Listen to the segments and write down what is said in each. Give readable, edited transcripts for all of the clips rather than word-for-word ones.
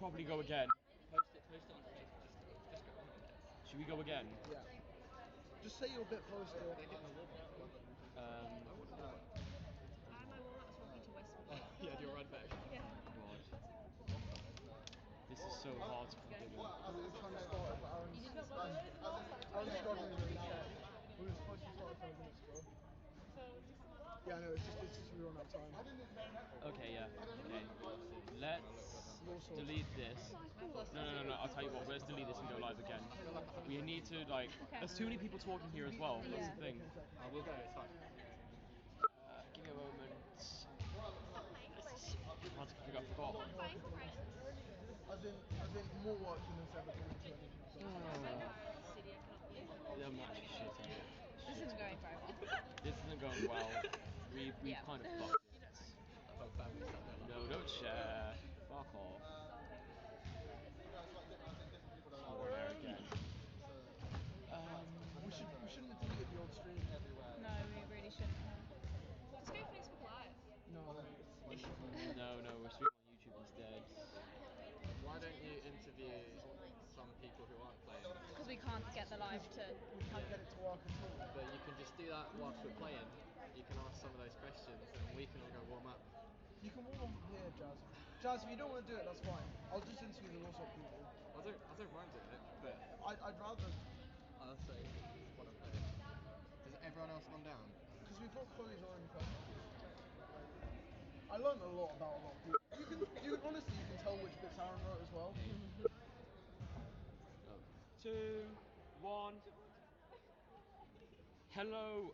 probably go again. Post it on Facebook. Just go on with it. Should we go again? Yeah. Just say your bit close to it. They're getting a warm up. I want a warm up. My warm-up was walking to Westwood. Yeah, do you run back? Yeah. God. This is so hard to configure. We were trying to start it, but Aaron's struggling with the tech. We were supposed to start 5 minutes ago. Yeah, no, it's just we run out of time. Okay, yeah. Okay. Let's delete this. No. I'll tell you what. Let's delete this and go live again. We need to There's too many people talking here as well. That's the thing. I will go. It's fine. Give me a moment. This is hard to configure. I forgot. As in more work than has ever gone into anything I've done. I'm actually shit. This isn't going very well. This isn't going well. We've kind of fucked it. I've got family sat there. No, don't share. Fuck off. Oh, we're there again. We shouldn't have deleted the old stream everywhere. No, we really shouldn't have. Let's go Facebook Live. No, we're streaming on YouTube instead. Why don't you interview some people who aren't playing? Because we can't get the live to. we can't get it to work at all. But you can just do that whilst we're playing. You can ask some of those questions and we can all go warm up. You can warm up here, Jazz. Jazz, if you don't want to do it, that's fine. I'll just interview the Warsaw people. I don't mind doing it, but I'd rather. I'll say when I'm playing. Has everyone else gone down? Because we've got Chloe's own questions. I learned a lot about a lot of people. You can tell which bits Aaron wrote as well. 2, 1. Hello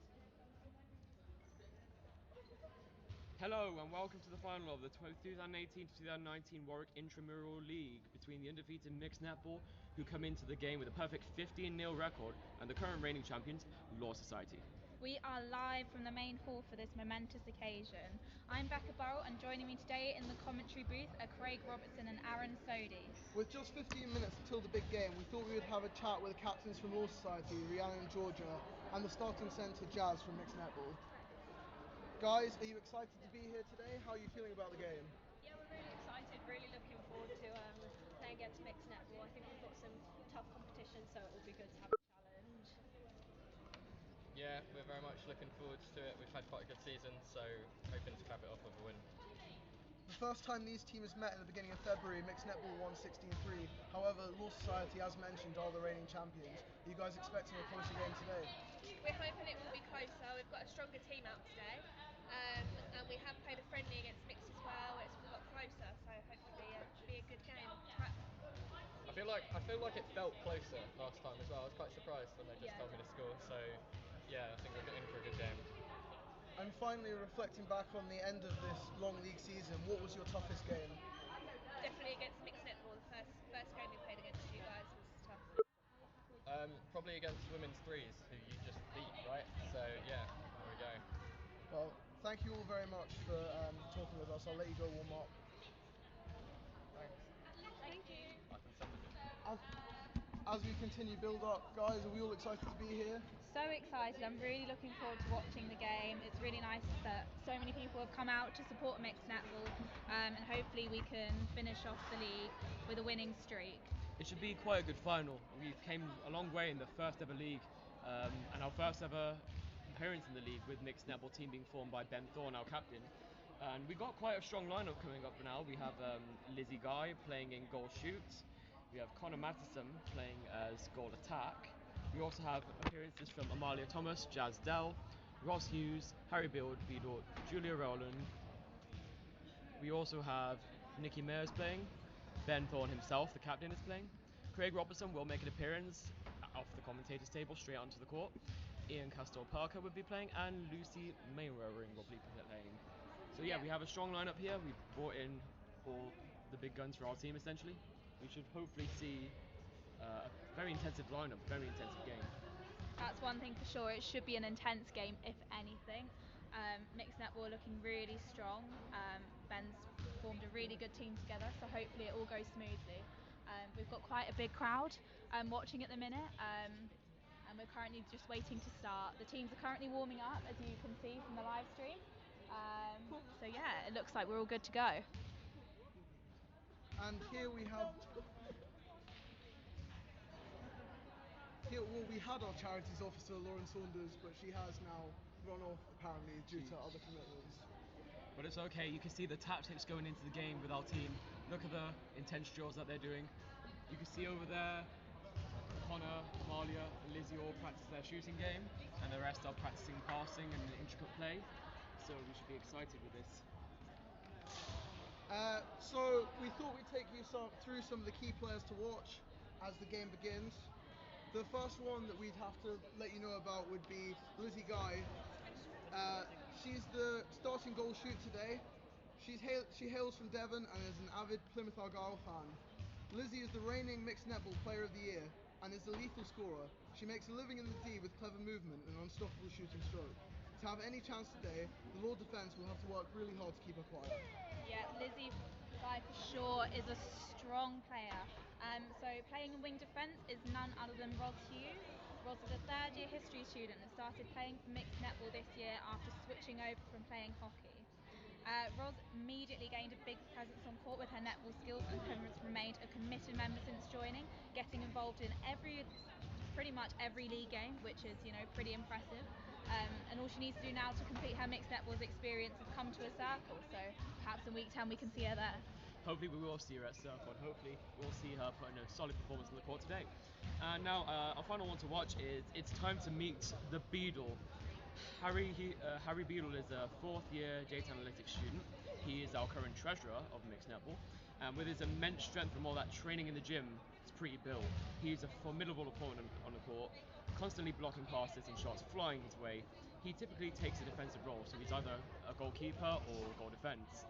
and welcome to the final of the 2018-2019 Warwick Intramural League between the undefeated mixed netball, who come into the game with a perfect 15-0 record, and the current reigning champions, Law Society. We are live from the main hall for this momentous occasion. I'm Becca Burrell, and joining me today in the commentary booth are Craig Robertson and Aaron Sodi. With just 15 minutes until the big game, we thought we would have a chat with the captains from Law Society, Rhiannon and Georgia, and the starting centre, Jazz, from mixed netball. Guys, are you excited to be here today? How are you feeling about the game? Yeah, we're really excited, really looking forward to playing against mixed netball. I think we've got some tough competition, so it will be good to have a challenge. Yeah, we're very much looking forward to it. We've had quite a good season, so hoping to cap it off with a win. The first time these teams met in the beginning of February, mixed netball won 16-3. However, Law Society, as mentioned, are the reigning champions. Are you guys expecting a closer game today? We're hoping it will be closer. We've got a stronger team out today, and we have played a friendly against mixed as well. It's a lot closer, so hopefully it'll be a good game. I feel like it felt closer last time as well. I was quite surprised when they just told me to score. So yeah, I think we're in for a good game. And finally, reflecting back on the end of this long league season, what was your toughest game? Definitely against mixed netball. The first game we played against you guys was tough. Probably against women's threes, who you just beat, right? So yeah, there we go. Well, thank you all very much for talking with us. I'll let you go warm up. Thanks. Thank you. I can send it. As we continue build up, guys, are we all excited to be here? So excited. I'm really looking forward to watching the game. It's really nice that so many people have come out to support mixed netball, and hopefully we can finish off the league with a winning streak. It should be quite a good final. We came a long way in the first ever league, and our first ever appearance in the league with mixed netball team being formed by Ben Thorne, our captain. And we got quite a strong lineup coming up now. We have Lizzie Guy playing in goal shoot. We have Connor Matheson playing as goal attack. We also have appearances from Amalia Thomas, Jazz Dell, Ross Hughes, Harry Beadle, Julia Rowland. We also have Nikki Mayers playing. Ben Thorne himself, the captain, is playing. Craig Robertson will make an appearance off the commentators table straight onto the court. Ian Castell-Parker will be playing, and Lucy Mainwaring will be playing. So yeah, we have a strong lineup here. We've brought in all the big guns for our team, essentially. We should hopefully see a very intensive lineup, very intensive game. That's one thing for sure. It should be an intense game, if anything. Mixed netball looking really strong. Ben's formed a really good team together, so hopefully it all goes smoothly. We've got quite a big crowd watching at the minute, and we're currently just waiting to start. The teams are currently warming up, as you can see from the live stream. So yeah, it looks like we're all good to go. And here we have. We had our charities officer, Lauren Saunders, but she has now run off apparently due to other commitments. But it's okay, you can see the tactics going into the game with our team. Look at the intense drills that they're doing. You can see over there, Connor, Amalia, and Lizzie all practice their shooting game, and the rest are practicing passing and intricate play. So we should be excited with this. So we thought we'd take you through some of the key players to watch as the game begins. The first one that we'd have to let you know about would be Lizzie Guy. She's the starting goal shoot today. She hails from Devon and is an avid Plymouth Argyle fan. Lizzie is the reigning mixed netball player of the year and is a lethal scorer. She makes a living in the D with clever movement and unstoppable shooting stroke. To have any chance today, the Lord Defence will have to work really hard to keep her quiet. Yeah, Lizzie Guy for sure is a strong player. So playing in wing defence is none other than Ros Hughes. Ros is a third-year history student and started playing for mixed netball this year after switching over from playing hockey. Ros immediately gained a big presence on court with her netball skills and has remained a committed member since joining, getting involved in pretty much every league game, which is pretty impressive. And all she needs to do now to complete her mixed netball's experience is come to a circle. So perhaps in week 10 we can see her there. Hopefully we will see her at Circle, and hopefully we'll see her put in a solid performance on the court today. And now our final one to watch is It's Time to Meet the Beadle. Harry Beadle is a fourth-year data analytics student. He is our current treasurer of mixed netball, and with his immense strength from all that training in the gym, he's pretty built. He's a formidable opponent on the court, constantly blocking passes and shots flying his way. He typically takes a defensive role, so he's either a goalkeeper or goal defense.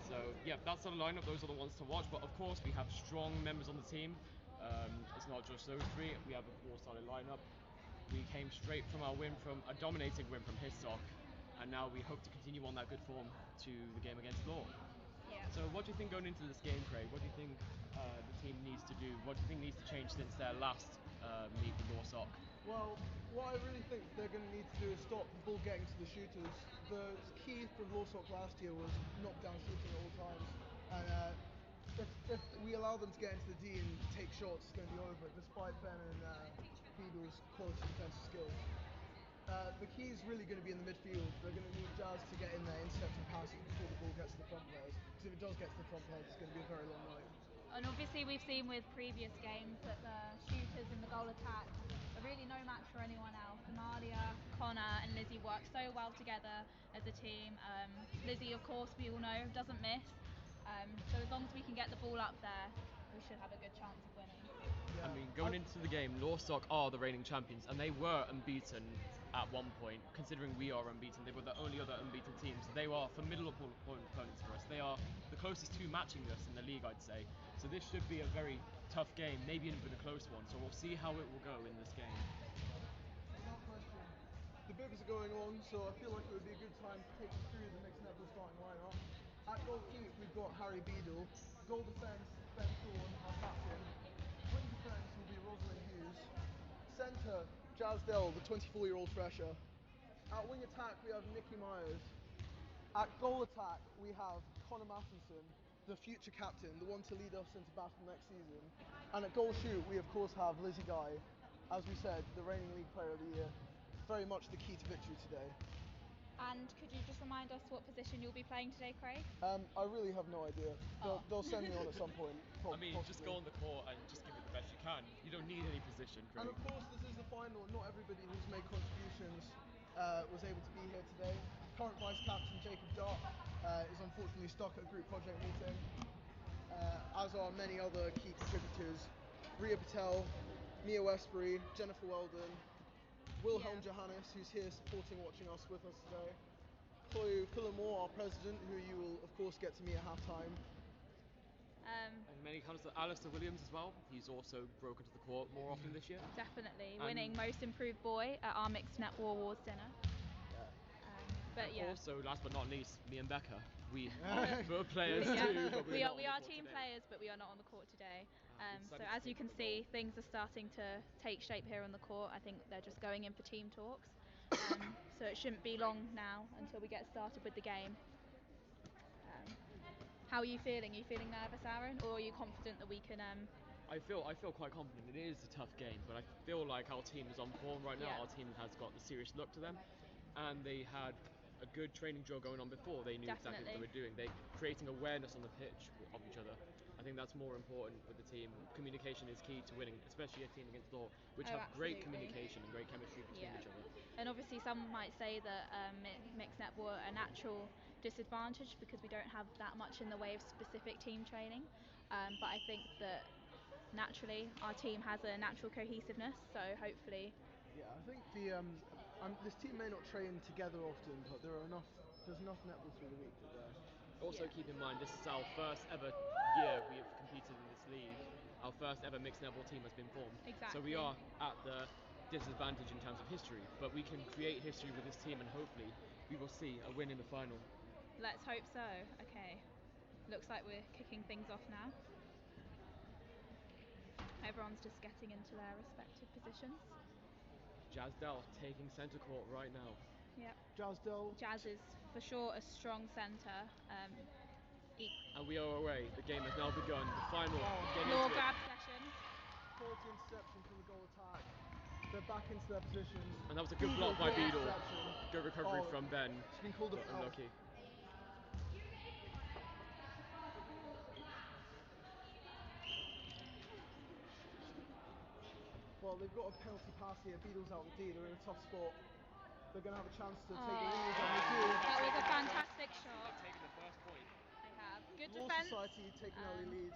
So yeah, that's the lineup. Those are the ones to watch. But of course, we have strong members on the team. It's not just those three. We have a four-solid lineup. We came straight from our a dominating win from Hissock, and now we hope to continue on that good form to the game against Law. Yeah. So what do you think going into this game, Craig? What do you think the team needs to do? What do you think needs to change since their last meet with Lawsock? Well, what I really think they're going to need to do is stop the ball getting to the shooters. The key for Lawsock last year was knockdown shooting at all times, and if we allow them to get into the D and take shots, it's going to be over, despite Ben and Beadle's quality defensive skills. The key is really going to be in the midfield. They're going to need Jazz to get in there, intercepting passes before the ball gets to the front players. Because if it does get to the front players, it's going to be a very long night. And obviously we've seen with previous games that the shooters in the goal attack are really no match for anyone else. Amalia, Connor and Lizzie work so well together as a team. Lizzie, of course, we all know, doesn't miss. So as long as we can get the ball up there, we should have a good chance of winning. Yeah. I mean, going into the game, Lawsock are the reigning champions, and they were unbeaten at one point. Considering we are unbeaten, they were the only other unbeaten team. So they are formidable opponents for us. They are the closest to matching us in the league, I'd say. So this should be a very tough game, maybe even a close one. So we'll see how it will go in this game. Without question. The bibs are going on, so I feel like it would be a good time to take you through the mixed netball starting lineup. At goal keep, we've got Harry Beadle. Goal defence, Ben Thorne, our captain. Wing defence will be Rosalind Hughes. Centre, Jazz Dell, the 24-year-old fresher. At wing attack, we have Nikki Myers. At goal attack, we have Connor Matheson, the future captain, the one to lead us into battle next season. And at goal shoot, we of course have Lizzie Guy, as we said, the reigning league player of the year. Very much the key to victory today. And could you just remind us what position you'll be playing today, Craig? I really have no idea. They'll send me on at some point. I mean, just go on the court and just give it the best you can. You don't need any position, Craig. And of course, this is the final. Not everybody who's made contributions was able to be here today. Current vice captain Jacob Dart is unfortunately stuck at a group project meeting, as are many other key contributors: Ria Patel, Mia Westbury, Jennifer Weldon, Wilhelm Johannes, who's here supporting, watching us with us today. Chloe Pillamore, our president, who you will of course get to meet at halftime. And many comes to Alistair Williams as well. He's also broken to the court more often this year. Definitely, winning Most Improved Boy at our Mixed Netball Awards dinner. But yeah. Also, last but not least, me and Becca. We are both players too, but we we're are not on the court team today. players, but we are not on the court today. So decided to as you take can the see, role. things are starting to take shape here on the court. I think they're just going in for team talks. So it shouldn't be long now until we get started with the game. How are you feeling? Are you feeling nervous, Aaron, or are you confident that we can? I feel quite confident. It is a tough game, but I feel like our team is on form right now. Yeah. Our team has got the serious look to them, and they had a good training drill going on before. They knew exactly what they were doing. They're creating awareness on the pitch of each other. I think that's more important with the team. Communication is key to winning, especially a team against Law, which have great communication and great chemistry between each other. And obviously some might say that mixed netball are a natural disadvantage because we don't have that much in the way of specific team training. But I think that naturally our team has a natural cohesiveness, so hopefully. Yeah, I think this team may not train together often, but there's enough netball through the week that Also keep in mind, this is our first ever year we have competed in this league. Our first ever mixed netball team has been formed. Exactly. So we are at the disadvantage in terms of history, but we can create history with this team and hopefully we will see a win in the final. Let's hope so. Okay. Looks like we're kicking things off now. Everyone's just getting into their respective positions. Jazdell taking centre court right now. Yep. Jaz is for sure a strong centre. And we are away. The game has now begun. The final. Law grab session. Quality interception from the goal attack. They're back into their positions. And that was a good block by Beadle. Good recovery from Ben. It's been called a foul. Unlucky. Well, they've got a penalty pass here. Beadle's out the D. They're in a tough spot. They're going to have a chance to take the lead. That was a fantastic shot. They've taken the first point. They have. Good Law defence. Society taking early lead.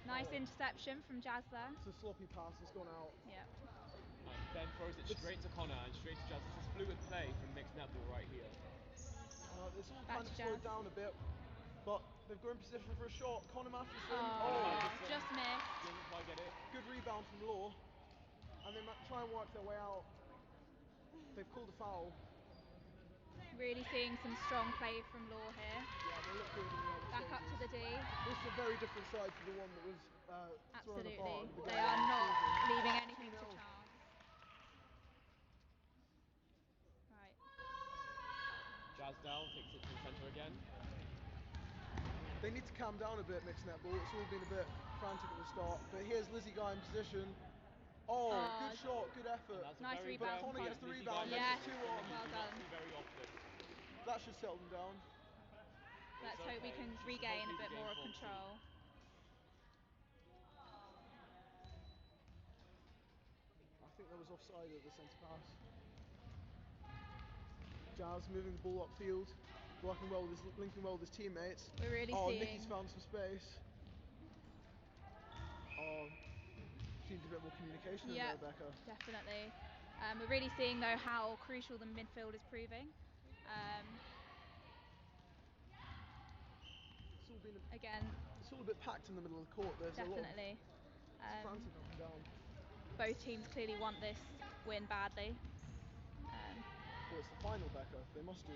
Nice interception from Jazz there. It's a sloppy pass. It's gone out. Yeah. Ben throws it straight to Connor and straight to Jazz. This is fluid play from mixed netball right here. It's all kind of slowed down a bit, but they've got in position for a shot. Connor Matheson. Just missed. Didn't quite get it. Good rebound from Law. And they might try and work their way out. They've called a foul. Really seeing some strong play from Law here. Yeah, they look good in the early Back up to the D. This is a very different side to the one that was thrown apart. Absolutely. They are not leaving anything to chance. Right. Jazdell takes it to the centre again. They need to calm down a bit, mixed netball. It's all been a bit frantic at the start. But here's Lizzie Guy in position. Good shot, good effort. Nice rebound. But Connor gets the rebound. Yes, Makes it 2-1. well done. Very often. That should settle them down. Let's hope we can regain a bit more of control. I think there was offside at the centre pass. Jazz moving the ball upfield, linking well with his teammates. We're really seeing. Nicky's found some space. Needs a bit more communication in there, Becca. Definitely. We're really seeing though how crucial the midfield is proving. It's all a bit packed in the middle of the court. There's definitely. A lot of frantic up and down. Both teams clearly want this win badly. Well, it's the final, Becca. They must do.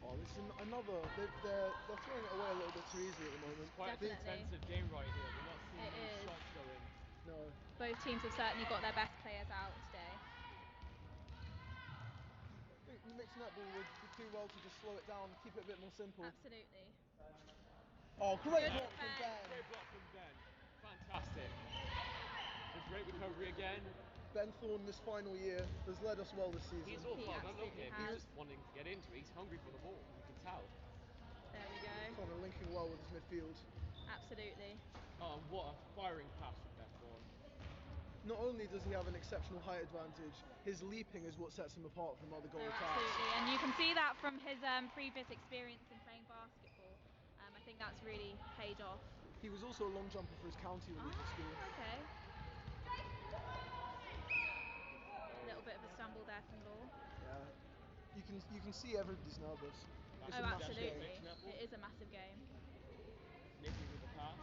This is another. They're throwing it away a little bit too easily at the moment. It's quite a defensive game right here. We're not seeing any shots going. No. Both teams have certainly got their best players out today. I think mixed netball would do well to just slow it down, keep it a bit more simple. Absolutely. Great block from Ben. Great block from Ben. Fantastic. A great recovery again. Ben Thorne this final year has led us well this season. He's all far done looking. Has. He's just wanting to get into it. He's hungry for the ball. You can tell. There we go. Connor linking well with his midfield. Absolutely. Oh, what a firing pass from Ben Thorne. Not only does he have an exceptional height advantage, his leaping is what sets him apart from other goal attacks. Absolutely, and you can see that from his previous experience in playing basketball. I think that's really paid off. He was also a long jumper for his county when he was at school. Okay. A little bit of a stumble there from Law. Yeah. You can see everybody's nervous. It's a absolutely. It is a massive game. Nicky with the pass.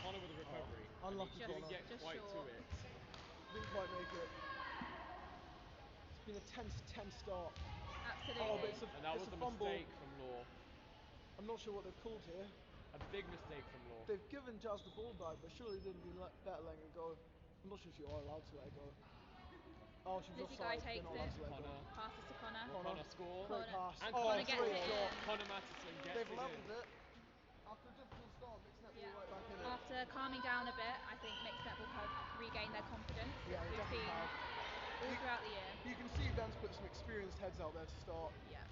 Connor with the recovery. Unlucky Connor. Didn't get quite short. to it. Didn't quite make it. It's been a tense start. Absolutely. And that was a mistake from Law. I'm not sure what they've called here. A big mistake from Law. They've given Jazz the ball back, but surely they'd have been better letting it go. I'm not sure if you are allowed to let it go. Oh, she was Lizzie Guy offside. takes They're not it. allowed to let go. Connor. Passes to Connor. Will Connor score? Great pass. And Oh, Connor gets great it shot. in. Connor Matheson gets They've it levelled in. it. After a difficult start, Mixed Netball Yeah. right back in it. After calming down a bit, I think Mixed Netball have regained their confidence. Yeah, they We've definitely seen have. all throughout the year. You can see Ben's put some experienced heads out there to start, Yeah.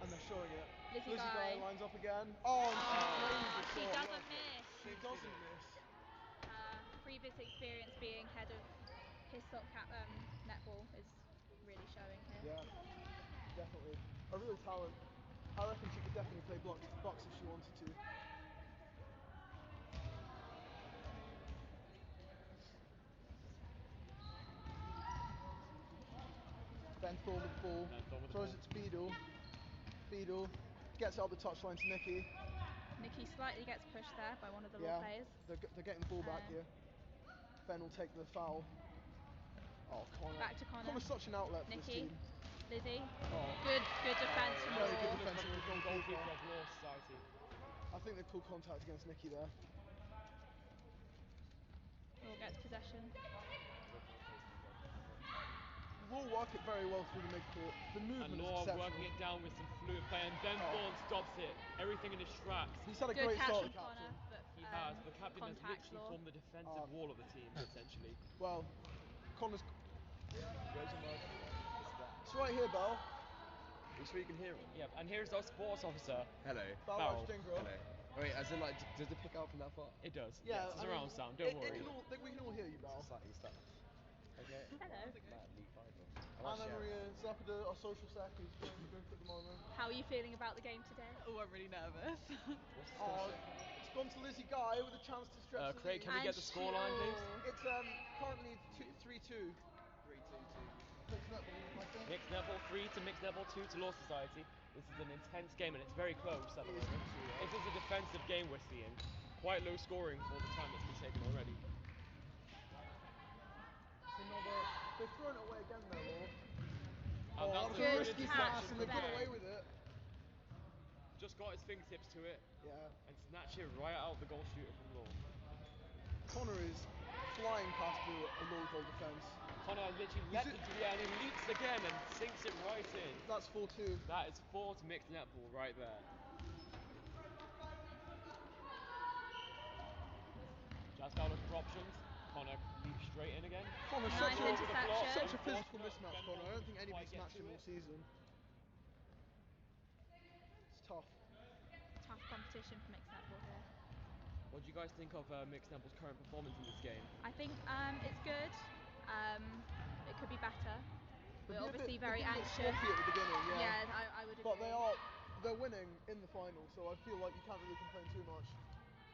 and they're showing it. Lizzie Lizzie Guy. Guy lines up again. Oh, and she frames the She shot. doesn't miss. She doesn't miss. Previous experience being head of his netball is really showing here. Yeah, definitely. A real talent. I reckon she could definitely play Bucks if she wanted to. Ben Thorne with the ball. Throws it to Beadle. Beadle gets out the touchline to Nikki. Nikki slightly gets pushed there by one of the Law players. They're getting the ball back here. Ben will take the foul. Oh, Connor. Back to Connor. Connor's such an outlet for this Nikki. team. Lizzie. Good defence from Very good Law. defence from the goalkeeper. of Law Society. I think they've pulled contact against Nikki there. Law gets possession. Law work it very well through the midcourt. The movement And is Law exceptional. working it down with some fluid play, and Ben Thorne stops it. Everything in his tracks. He's had a Good great catch start, from the captain. Connor, but He has. The captain has contact literally Law. formed the defensive wall of the team, essentially. Well, Connor's... Where's your microphone? It's right here, Belle. Are you sure you can hear him? Yeah, and here's our sports officer. Hello. Belle Farrell. Stingro. Hello. Wait, as in like, does it pick up from that far? It does. Yeah, it's I surround mean, sound. Don't worry. we can all hear you, Belle. Slightly stuck. Okay. Hello. Matt, League 5 though. Anna Maria Zapata, our social sec, who's joining the group at the moment. How are you feeling about the game today? Oh, I'm really nervous. What's the Oh, score? it's gone to Lizzie Guy with a chance to stretch the Craig, lead. can we get the scoreline, please? It's currently 3-2. 3-2-2. Mixed Netball, I think. Mixed Netball 3 to Mixed Netball 2 to Law Society. This is an intense game and it's very close at the It is moment. actually, yeah. This is a defensive game we're seeing. Quite low scoring for the time that's been taken already. They've thrown it away again there, Law. And That that's was a a good risky pass interception and they from got Ben. away with it. Just got his fingertips to it Yeah. and snatched it right out of the goal shooter from Law. Connor is flying past a Law goal defence. Connor literally lets it to the end and leaps again and sinks it right in. That's 4-2. That is 4 to Mixed Netball right there. Jazz down looking for options. Connor leaps straight in again. Connor's Nice interception. such a physical Unfortunate, mismatch, Ben Connor. I don't think Thorne anybody's quite matched get him to all it. season. It's tough. Tough competition for Mixed Netball here. What do you guys think of Mixed Netball's current performance in this game? I think it's good. It could be better. We're obviously very they've been a bit anxious. sloppy at the beginning, yeah. Yeah, I would agree. But they're winning in the final, so I feel like you can't really complain too much.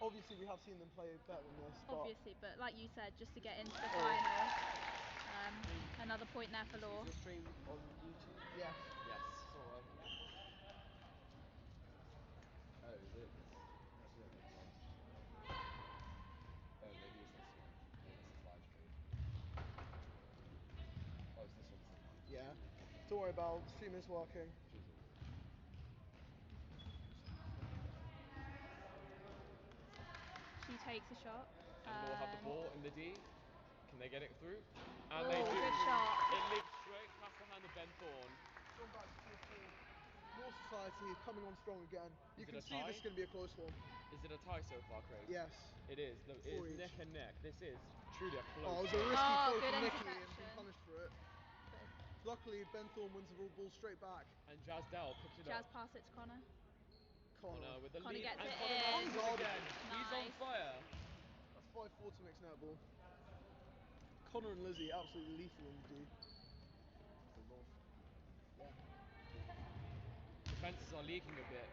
Obviously, we have seen them play better than this. Obviously, but like you said, just to get into the final, another point there for Law. Is the stream on YouTube? Yes. Yes. It's not working. Oh, is it? That's not being launched. Oh, maybe it's this one. Maybe this is live stream. Oh, it's this one. This is live. Yeah. Don't worry about it. The stream is working. Choose it. She takes a shot. And Law have the ball in the D. Can they get it through? And Oh, they do. good shot. It leaps straight past the hand of Ben Thorne. Going back to 4-4. Law Society coming on strong again. You Is it can a see tie? this is going to be a close one. Is it a tie so far, Craig? Yes. It is. It For is each. neck and neck. This is truly a Oh, it close was a game. risky throw good from Nikki and interception. been punished for it. Luckily, Ben Thorne wins the ball straight back. And Jazz Dell picks it Jazz up. pass it to Connor. Connor with the Connor lead. gets And it Connor in. Matheson Unguardable. again. He's on Nice. fire. That's 5-4 to Mixed Netball. Connor and Lizzie absolutely lethal in the D. The Law. Yeah. Defenses are leaking a bit.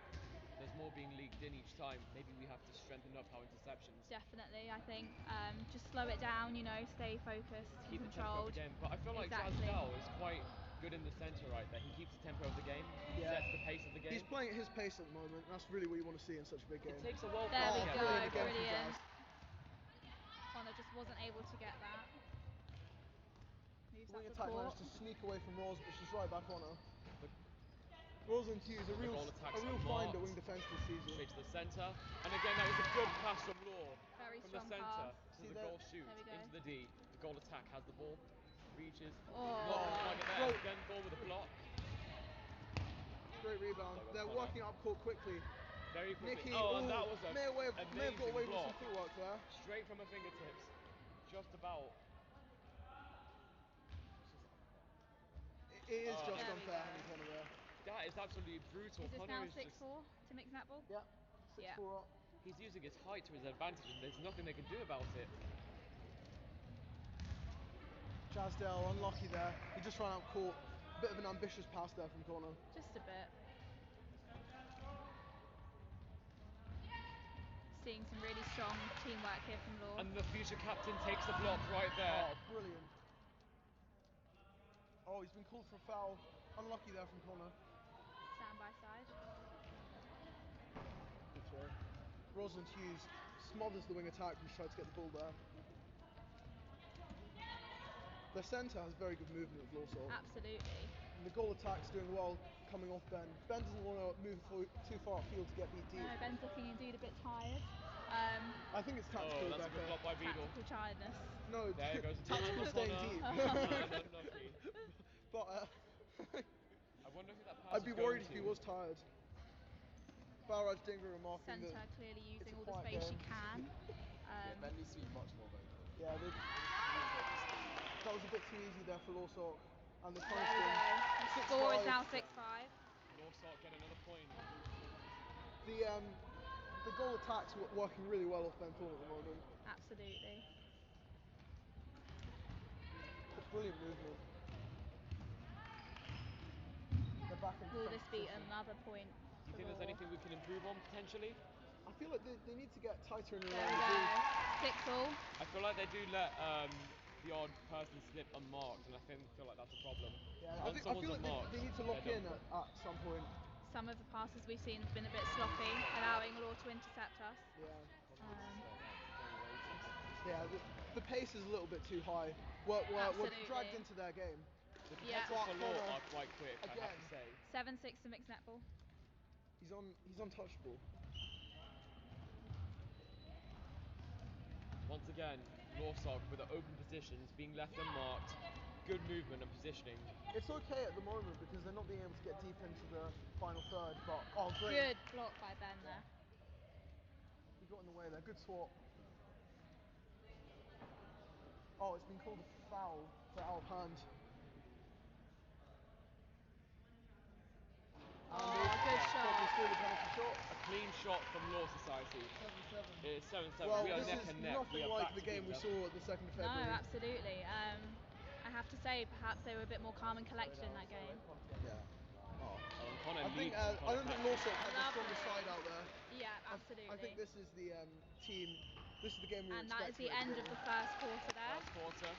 There's more being leaked in each time. Maybe we have to strengthen up our interceptions. Definitely, I think just slow it down. Stay focused, Keep the tempo of controlled. the game. But I feel like Jazz Exactly. Dell is quite good in the centre right there. He keeps the tempo of the game. He Yeah. sets the pace of the game. He's playing at his pace at the moment. That's really what you want to see in such a big game. It takes a while for There him we to go, get brilliant again from brilliant. Jazz. Connor just wasn't able to get that. Moves The wing up the attack court. managed to sneak away from Rose, but she's right back on her. The- Rosalind Hughes, a real goal attack's find at unmarked. wing defence this season. Straight to the centre. And again, that was a good pass from Law. Very From the strong centre pass. to See the that? goal shoot There we go. into the D. The goal attack has the ball. reaches. Oh. Not quite there. Great. Ben Thorne with a block. Great rebound. Sorry, They're Connor. working up court quickly. Very quickly. Nikki, Oh, and that was a may have got amazing away with block. some footwork there. Straight from her fingertips. Just about. It is Oh. just There we unfair go. having Connor there. That is absolutely brutal. Is this Connor now is 6-4 to Mixed Netball? Yeah, 6-4 up. he's using his height to his advantage, and there's nothing they can do about it. Jasdale unlucky there. He just ran out court. Bit of an ambitious pass there from Connor. Just a bit. Seeing some really strong teamwork here from Law. And the future captain takes the block right there. Oh, brilliant. Oh, he's been called for a foul. Unlucky there from Connor. Stand by side. Good throw. Rosalind Hughes smothers the wing attack and tries to get the ball there. The centre has very good movement with Lawsall. Absolutely. And the goal attack's doing well coming off Ben. Ben doesn't want to move too far upfield to get beat deep. No, Ben's looking indeed a bit tired. I think it's tactical, Oh, that's a good Becca. block by Beadle. Tactical tiredness. No, There goes the tactical ball. staying Connor. deep. Unlucky. But I wonder who that pass I'd be is worried going if he to. was tired. Balraj Dingra remarking Centre that clearly it's using a all the quiet space she game. can. Yeah, Ben needs to be much more vocal. Yeah, He needs more of the speed. that was a bit too easy there for Lawsock. And the There we go. The 6-5. score is now 6-5. Northside get another point. The goal attack's working really well off Ben Thorne at the moment. Absolutely. Brilliant movement. They're back in Will this be position. another point? Do you think there's anything we can improve on potentially? I feel like they need to get tighter in and There around we the go. ball. 6-all. I feel like they do let the odd person slip unmarked, and I feel like that's a problem. Yeah, When I someone's feel like unmarked, they need to lock they're in done at some point. Some of the passes we've seen have been a bit sloppy, allowing Law to intercept us. Yeah, Um, yeah. The pace is a little bit too high. We're Absolutely. dragged into their game. The Yeah. defensive for Law Connor, are quite quick, I again. have to say. 7-6 to Mixed Netball. He's untouchable. Once again, Lawsock with the open positions, being left unmarked, good movement and positioning. It's okay at the moment because they're not being able to get deep into the final third. But great! Good block by Ben there. He got in the way there. Good swap. Oh, it's been called a foul for out of hand. Oh, good shot. Probably still the penalty shot. A clean shot from Law Society. 7-7. It's 7-7. Well, we are this neck is and neck. nothing We are like back the to game we beat them. saw at the 2nd of No, February. absolutely. I have to say, perhaps they were a bit more calm and collected in that game. Yeah. Oh. Connor I think leads I and Connor don't think catches. Lawsock had the Lovely. strongest side out there. Yeah, absolutely. I think this is the team. This is the game we were And that is the expecting. end of the first quarter there.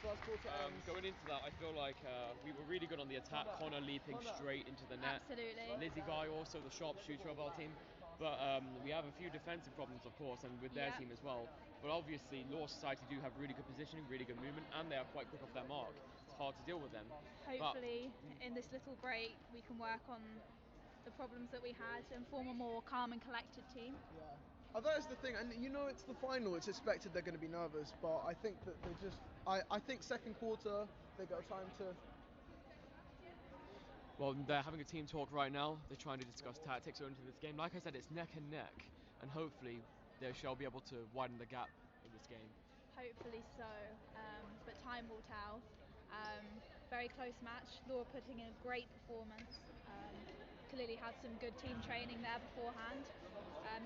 First quarter. ends. Going into that, I feel like we were really good on the attack. Connor leaping straight into the net. Absolutely. Lizzie Vi also the sharpshooter of our team. But we have a few defensive problems, of course, and with their Yep. team as well. But obviously, Law Society do have really good positioning, really good movement, and they are quite quick off their mark. It's hard to deal with them. Hopefully, in this little break, we can work on the problems that we had and form a more calm and collected team. Yeah. That is the thing, and it's the final. It's expected they're going to be nervous, but I think that they just. I think second quarter they got time to. Well, they're having a team talk right now. They're trying to discuss tactics going into this game. Like I said, it's neck and neck, and hopefully they shall be able to widen the gap in this game. Hopefully so, but time will tell. Very close match. Laura putting in a great performance. Clearly had some good team training there beforehand.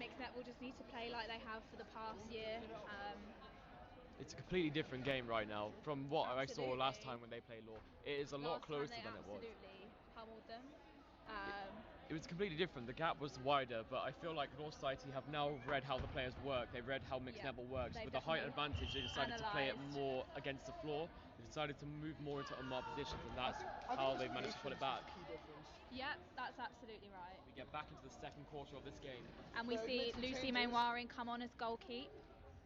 Mixed Net will just need to play like they have for the past year. It's a completely different game right now from what I saw last Absolutely. time when they played Law. It is a lot closer than it was. Absolutely pummeled them. It was completely different. The gap was wider, but I feel like Law Society have now read how the players work. They've read how Mixed Netball works. They've With the height definitely advantage, they decided to play it analysed. more against the floor. They decided to move more into unmarked positions, and that's I how think they've managed to put it patience back. is the key difference. Yep, that's absolutely right. We get back into the second quarter of this game. And we So see make some Lucy changes. Mainwaring come on as goalkeep.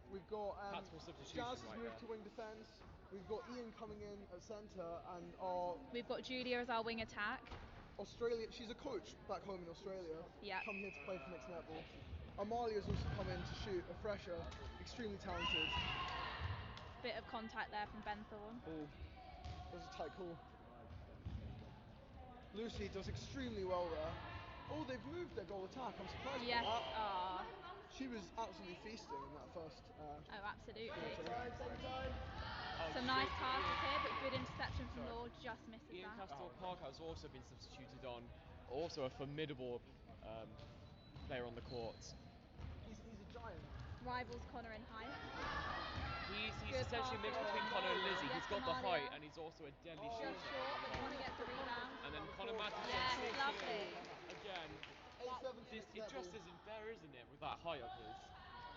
We've got Tactical substitution Jazz has right moved there. to wing defence. We've got Ian coming in at centre, and our We've got Julia as our wing attack. Australia. She's a coach back home in Australia. Yep. Come here to play for Mixed Netball. Amalia's also come in to shoot, a fresher, extremely talented. Bit of contact there from Ben Thorne. Oh. That was a tight call. Lucy does extremely well there. Oh, they've moved their goal attack. I'm surprised Yes. by that. Ah. She was absolutely feasting in that first. Oh, absolutely. Oh, Some nice passes here, but good interception from Law. Just misses Ian that. Castor Parker has also been substituted on. Also a formidable player on the court. He's a giant. Rivals Connor in height. He's Good essentially passes. mixed between Connor and Lizzie. Yes, He's got the Amalia. height and he's also a deadly Oh. shooter. Just short, but Connor gets the rebound. And then Connor Matheson Yes, takes it lovely. in. Again, 8-7 to it Netball. just isn't fair, isn't it, with that height of his?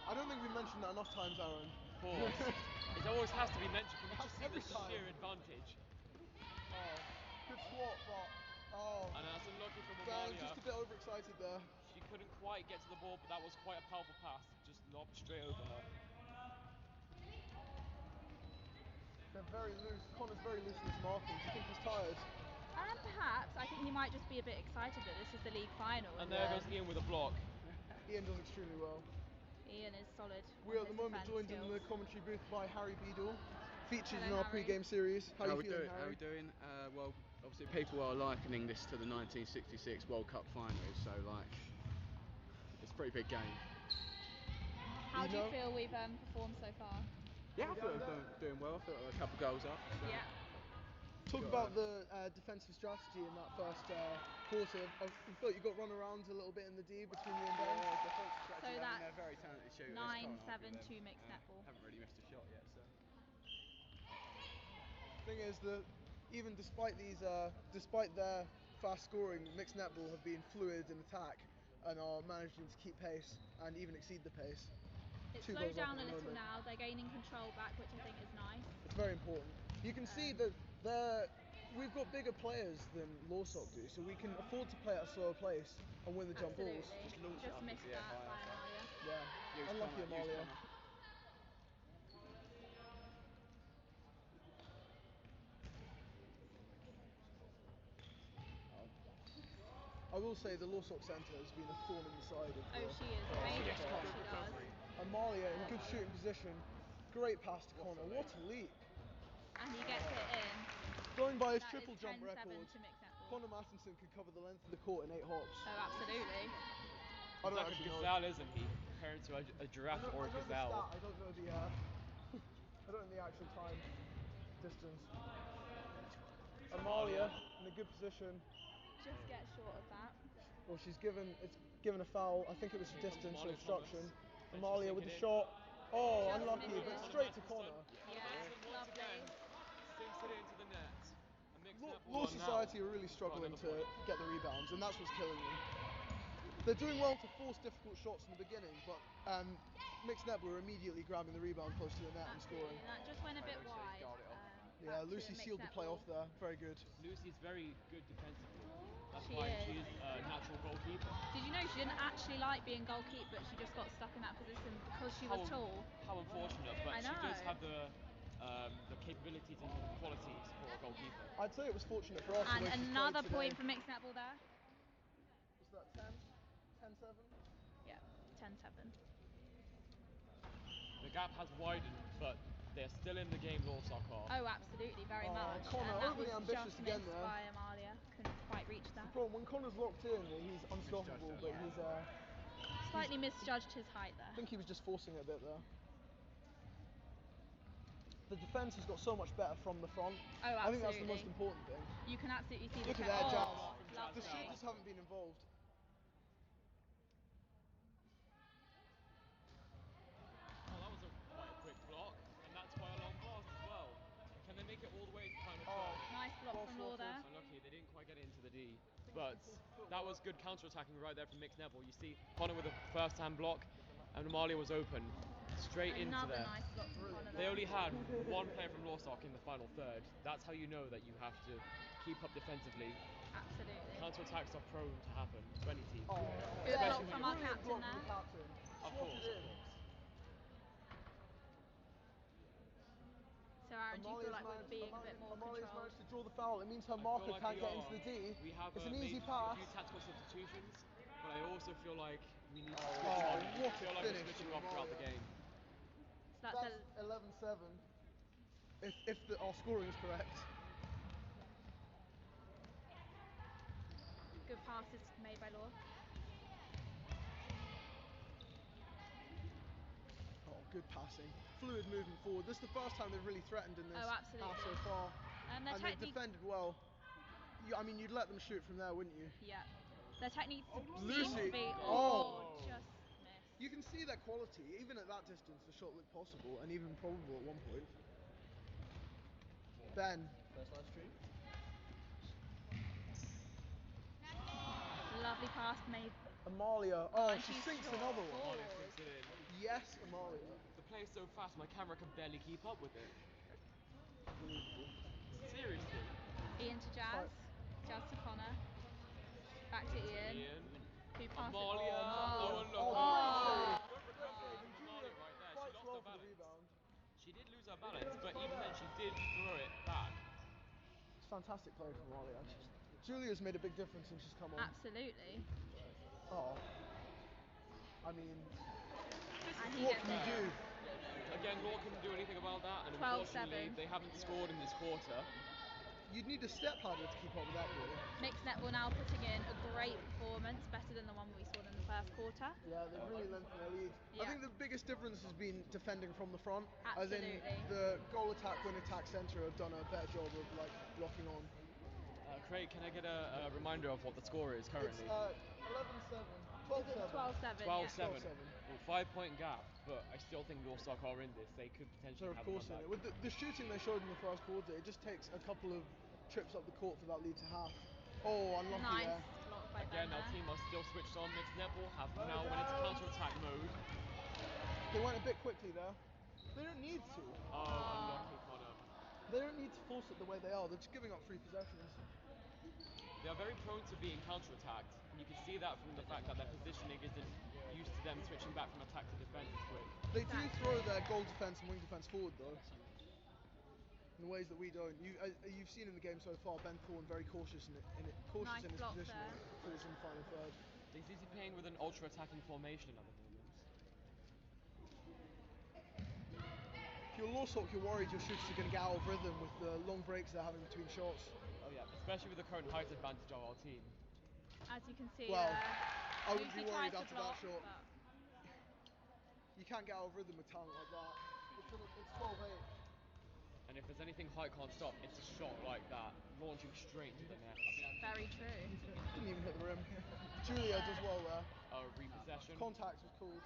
I don't think we mentioned that enough times, Aaron. Of course. It always has to be mentioned. Can you just see Every the time. sheer advantage? Oh, good swat, but And that's unlucky from Dan Amalia. just a bit overexcited there. She couldn't quite get to the ball, but that was quite a powerful pass. Just lobbed straight over her. They're very loose. Connor's very loose in his marking. Do you think he's tired? And perhaps, I think he might just be a bit excited that this is the league final. And there goes Ian with a block. Ian does extremely well. Ian is solid. We are on at the his moment defence joined in skills. the commentary booth by Harry Beadle, featured in Hello, our Harry. pre-game series. How are you feeling, How Harry? we doing? Well, obviously people are likening this to the 1966 World Cup finals, so like, it's a pretty big game. How do you know- feel we've performed so far? Yeah, I feel we're doing well. I feel we're a couple goals up. So. Yeah. Talk Got, about the defensive strategy in that first quarter. I thought you got run around a little bit in the D between you and Ben. So that's they're very talented shooters. 9-7 to mixed netball. Haven't really missed a shot yet, so. Thing is that even despite their fast scoring, mixed netball have been fluid in attack and are managing to keep pace and even exceed the pace. It's 2 slowed goals up down at a the little moment. now. They're gaining control back, which I think is nice. It's very important. You can see that we've got bigger players than Lawsock do, so we can afford to play at a slower pace and win the jump balls. Absolutely. Just launch it up missed into the air that by higher. Amalia. Yeah, Use unlucky Connor, use Amalia. Connor. I will say the Lawsock centre has been a thorn in the side of Oh, she is amazing at what she does. Amalia in good shooting position. Great pass to Connor. What a leap. And he gets it in. Going by his That triple is jump 10-7 record, to mixed netball. Connor Matheson could cover the length of the court in 8 hops. Oh, absolutely. I He's don't like a actually know. gazelle, isn't he? Compared to a giraffe or a I know the gazelle. stat, I don't know the I don't know the actual time distance. Amalia in a good position. Just get short of that. Well, it's given a foul. I think it was for Here comes distance or Amalia obstruction. Thomas. Amalia And with she's the shot. Oh, Just unlucky, misses. but straight to Connor Connor. Matheson. Yeah, Connor Matheson once lovely. again sinks it into the net. A mixed netball Law one Society now. are really struggling Got another to point. get the rebounds, and that's what's killing them. They're doing well to force difficult shots in the beginning, but mixed netball are immediately grabbing the rebound close to the net and scoring. Absolutely. That just went a bit Lucy, wide. guard it off. Yeah, back to Lucy mixed sealed the play netball. off there. Very good. Lucy's very good defensively. That's She why is. she's a natural goalkeeper. Did you know she didn't actually like being goalkeeper, but she just got stuck in that position because she was tall? How unfortunate, but I she does know. have the capabilities and qualities for a goalkeeper. I'd say it was fortunate for us. the And way she's another played point today. for mixed netball there. Was that 10? 10-7? Yeah, 10-7. The gap has widened, but they're still in the game, Lawsock are. Oh, absolutely, very Oh, much. Connor, and that overly was ambitious just again missed there. by Amalia. Couldn't quite reach The that. problem, when Connor's locked in, he's unstoppable, Misjudged but her. Slightly misjudged his height I there. think he was just forcing it a bit there. The defence has got so much better from the front. Oh, I think that's the absolutely. most important thing. You can absolutely see Look the at that, oh, Jazz. lovely. The shooters haven't been involved. Oh, that was quite a quick block, and that's quite a long pass as well. Can they make it all the way to the final third? Nice block Well from Law there. Unlucky, they didn't quite get it into the D. But that was good counter-attacking right there from mixed netball. You see Connor with a first-hand block, and Amalia was open, straight into Another there. nice block from Connor They there. only had one player from Lawsock in the final third. That's how you know that you have to keep up defensively. Absolutely. Counter-attacks are prone to happen to any team. Oh, Good yeah, block from our brilliant captain block there. from the captain. Of Swap course, it of in. course. So Aaron, do you feel like we're being a bit more Amalia's controlled? managed to draw the foul. It means her I feel marker like can't we get are. into the D. We have It's an made easy a pass. few tactical substitutions, but I also feel like we need to Oh, switch on. what I feel a like we're finish switching from off throughout the Amalia. game. So that's That's 11-7. If our scoring is correct. Good passes made by Law. Oh, good passing. Fluid moving forward. This is the first time they've really threatened in this Oh, half absolutely. so far. Their And they've technique. defended well. I mean, you'd let them shoot from there, wouldn't you? Yeah. Their technique seems Lucy. to be. Oh. Just missed. You can see their quality. Even at that distance, the shot looked possible and even probable at one point. Ben. First live stream. Lovely pass made. Amalia. Oh, And she she's sinks short. another one. Amalia sinks it in. Yes, Amalia. The play is so fast, my camera can barely keep up with it. Seriously. Ian to Jazz. Jazz to Connor. Back to Ian. Who passed Amalia. it? Oh, look. Oh. Good recovery from Amalia right there. She Fights lost well her for the balance. rebound. She did lose her balance, but even then she did throw it back. It's fantastic play from Amalia. Julia's made a big difference since she's come on. Absolutely. Oh. I mean, And he what gets can you it. do? Again, Law couldn't do anything about that, and 12-7. unfortunately they haven't scored in this quarter. You'd need a step harder to keep up with that ball. Mixed Netball now putting in a great performance, better than the one we saw in the first quarter. Yeah, they've really lengthened their lead. I Yeah. think the biggest difference has been defending from the front. Absolutely. As in the goal attack when attack centre have done a better job of like blocking on. Craig, can I get a reminder of what the score is currently? It's 11-7. 12-7. 12-7. 12-7. 12-7. Well, 5-point gap, but I still think Lostock are in this. They could potentially They're of have course in one it. back. With the shooting they showed in the first quarter, it just takes a couple of trips up the court for that lead to half. Oh, unlucky Nice there. block by Again, Ben our there. team are still switched on. Mixed Netball have now went into counter-attack mode. They went a bit quickly there. They don't need to. Oh, unlucky Connor. They don't need to force it the way they are. They're just giving up free possessions. They are very prone to being counter-attacked, and you can see that from the fact that their positioning isn't used to them switching back from attack to defense as quick. They do throw their goal defense and wing defense forward though, in ways that we don't. You've seen in the game so far, Ben Thorne very cautious in Nice his block positioning there. for his in final third. Is he playing with an ultra-attacking formation at the moment? If you're Lostock, you're worried your shooters are going to get out of rhythm with the long breaks they're having between shots. Oh yeah, especially with the current height advantage of our team. As you can see Well, there. I wouldn't be Lucy worried tries to after that block, shot. but You can't get out of rhythm with talent like that. It's 12-8. And if there's anything height can't stop, it's a shot like that, launching straight into the net. very true. Didn't even hit the rim. Julia does well there. Oh, repossession. Contact was called.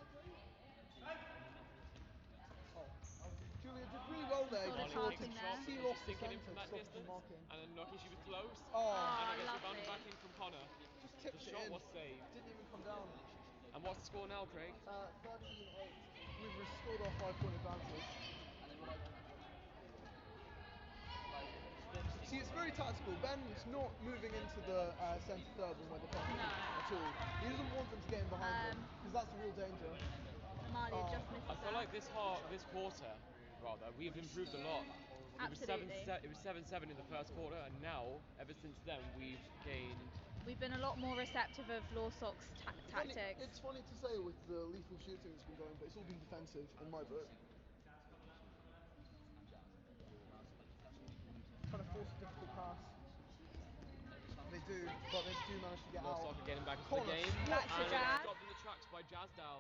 Oh. Julia did really well there. Solid Marley passing takes a there. shot, but See then lost she's the sinking in centre from to that stop us from distance. marking. And then lucky she was close. Oh, And it gets lovely. rebounded back in from Connor. just tipped The it shot in. was saved. Didn't even come down. And what's the score now, Craig? 13-8. We've restored our 5-point advantage. See, it's very tactical. Ben's not moving into the centre third when we're defending No. at all. He doesn't want them to get in behind him because that's the real danger. Amalia Oh. just misses I feel that. like this quarter, rather, we have improved a lot. Absolutely. It was 7-7 in the first quarter, and now, ever since then, we've gained. We've been a lot more receptive of Lawstock's tactics. It's funny to say with the lethal shooting that's been going, but it's all been defensive in my book. Trying to force a difficult pass. They do, but they do manage to get out. Lostock are getting back into Connor, the game. Back to And Jazz. stopped in the tracks by Jazz Dow,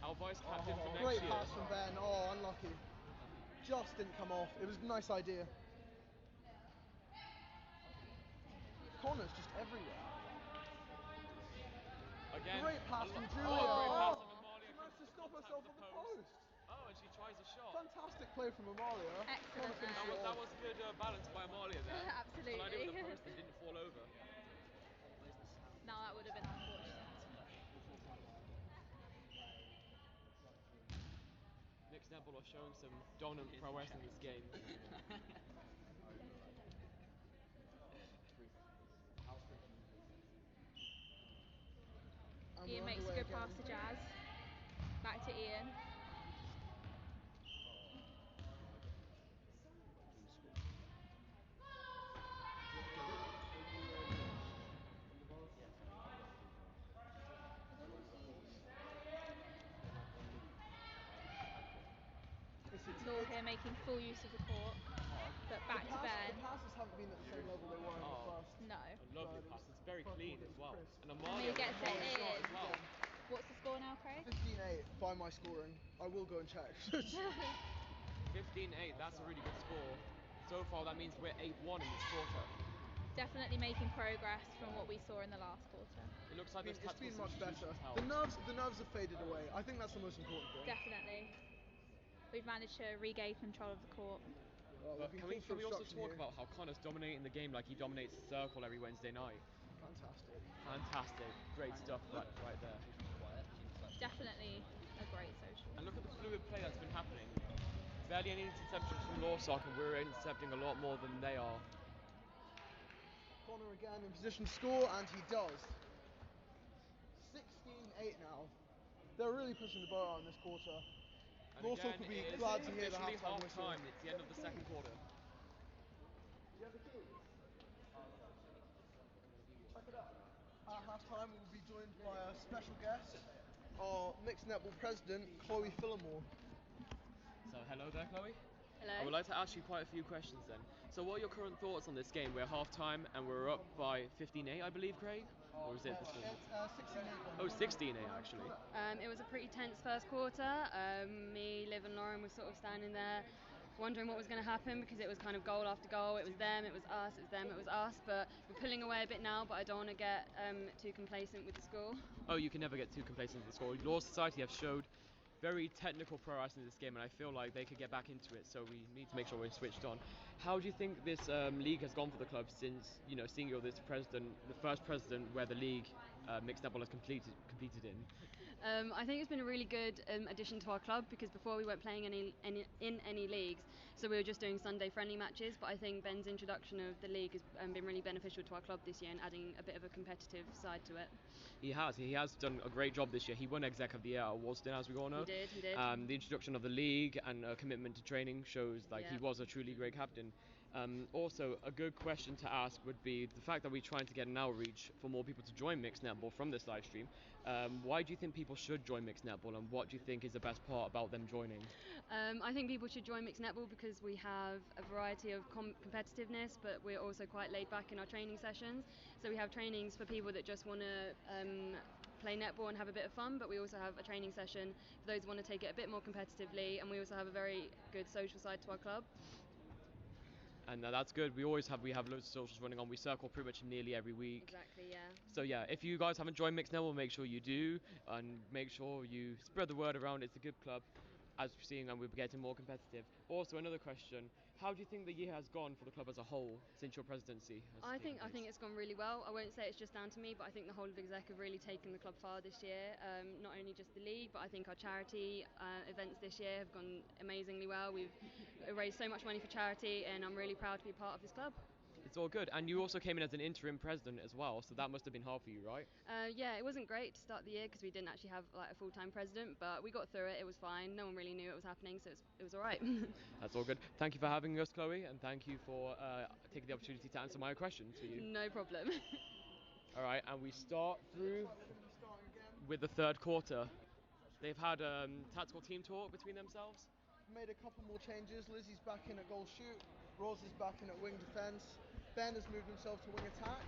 our vice captain for next Great year. pass from Ben. Oh, unlucky. Just didn't come off. It was a nice idea. Connor's just everywhere. Again, Great pass from Julia. Oh, great pass from Oh, Amalia. she managed to Comes stop contact herself with on the post. Oh, and she tries a shot. Fantastic play from Amalia. Excellent Connor finished there. it That off. was good balance by Amalia there. Absolutely. Collided with the post and didn't fall over. No, that would have been unfortunate. Mixed Netball are showing some dominant prowess in this game. And Ian we're makes a underway good pass again. to Jazz. Back to Ian. Law here making full use of the court. But back to Ben. The passes haven't been at the same level they were in the first. No. A lovely But pass. It's very first clean quarter as was well. crisp. And And Amalia he gets with a it great shot in. as well. What's the score now, Craig? 15-8 by my scoring. I will go and check. 15-8. That's a really good score. So far, that means we're 8-1 in this quarter. Definitely making progress from what we saw in the last quarter. It looks like those It's tactical been much better. substitutions help. The nerves have faded away. I think that's the most important thing. Definitely. We've managed to regain control of the court. But can we also talk about how Connor's dominating the game like he dominates the circle every Wednesday night? Fantastic. Great stuff right there. Definitely a great social. And look at the fluid play that's been happening. Barely any interceptions from Lawsock, and we're intercepting a lot more than they are. Connor again in position to score, and he does. 16-8 now. They're really pushing the boat out in this quarter. Lawsock will be glad to hear the halftime whistle. It's the end of the second quarter. At halftime, we will be joined by a special guest, our mixed netball president, Chloe Phillimore. So hello there, Chloe. Hello. I would like to ask you quite a few questions then. So what are your current thoughts on this game? We're half-time and we're up by 15-8, I believe, Craig? Or is it the score? It's 16-8. Oh, 16-8 actually. It was a pretty tense first quarter. Me, Liv and Lauren were sort of standing there wondering what was going to happen because it was kind of goal after goal. It was them, it was us, it was them, it was us. But we're pulling away a bit now, but I don't want to get too complacent with the score. Oh, you can never get too complacent with the score. Law Society have showed very technical prowess in this game, and I feel like they could get back into it, so we need to make sure we're switched on. How do you think this league has gone for the club since, seeing you're this president, the first president where the league mixed netball has competed in? I think it's been a really good addition to our club because before we weren't playing in any leagues, so we were just doing Sunday friendly matches. But I think Ben's introduction of the league has been really beneficial to our club this year and adding a bit of a competitive side to it. He has done a great job this year. He won Exec of the Year at Walston, as we all know. He did. The introduction of the league and commitment to training shows he was a truly great captain. Also, a good question to ask would be the fact that we're trying to get an outreach for more people to join mixed netball from this live stream. Why do you think people should join mixed netball, and what do you think is the best part about them joining? I think people should join mixed netball because we have a variety of competitiveness, but we're also quite laid back in our training sessions. So we have trainings for people that just want to play netball and have a bit of fun, but we also have a training session for those who want to take it a bit more competitively, and we also have a very good social side to our club. And that's good. We have loads of socials running on. We circle pretty much nearly every week. Exactly, yeah. So yeah, if you guys haven't joined Mixed Netball, make sure you do, and make sure you spread the word around. It's a good club, as we're seeing, and we're getting more competitive. Also, another question: how do you think the year has gone for the club as a whole since your presidency has I taken think place? it's gone really well. I won't say it's just down to me, but I think the whole of Exec have really taken the club far this year. Not only just the league, but I think our charity events this year have gone amazingly well. We've raised so much money for charity, and I'm really proud to be part of this club. It's all good. And you also came in as an interim president as well, so that must have been hard for you, right? Yeah, it wasn't great to start the year because we didn't actually have a full-time president, but we got through it. It was fine. No one really knew it was happening, so it was all right. That's all good. Thank you for having us, Chloe, and thank you for taking the opportunity to answer my questions for you. No problem. All right, and we start through with the third quarter. They've had tactical team talk between themselves. Made a couple more changes. Lizzie's back in at goal shoot. Roz is back in at wing defence. Ben has moved himself to wing attack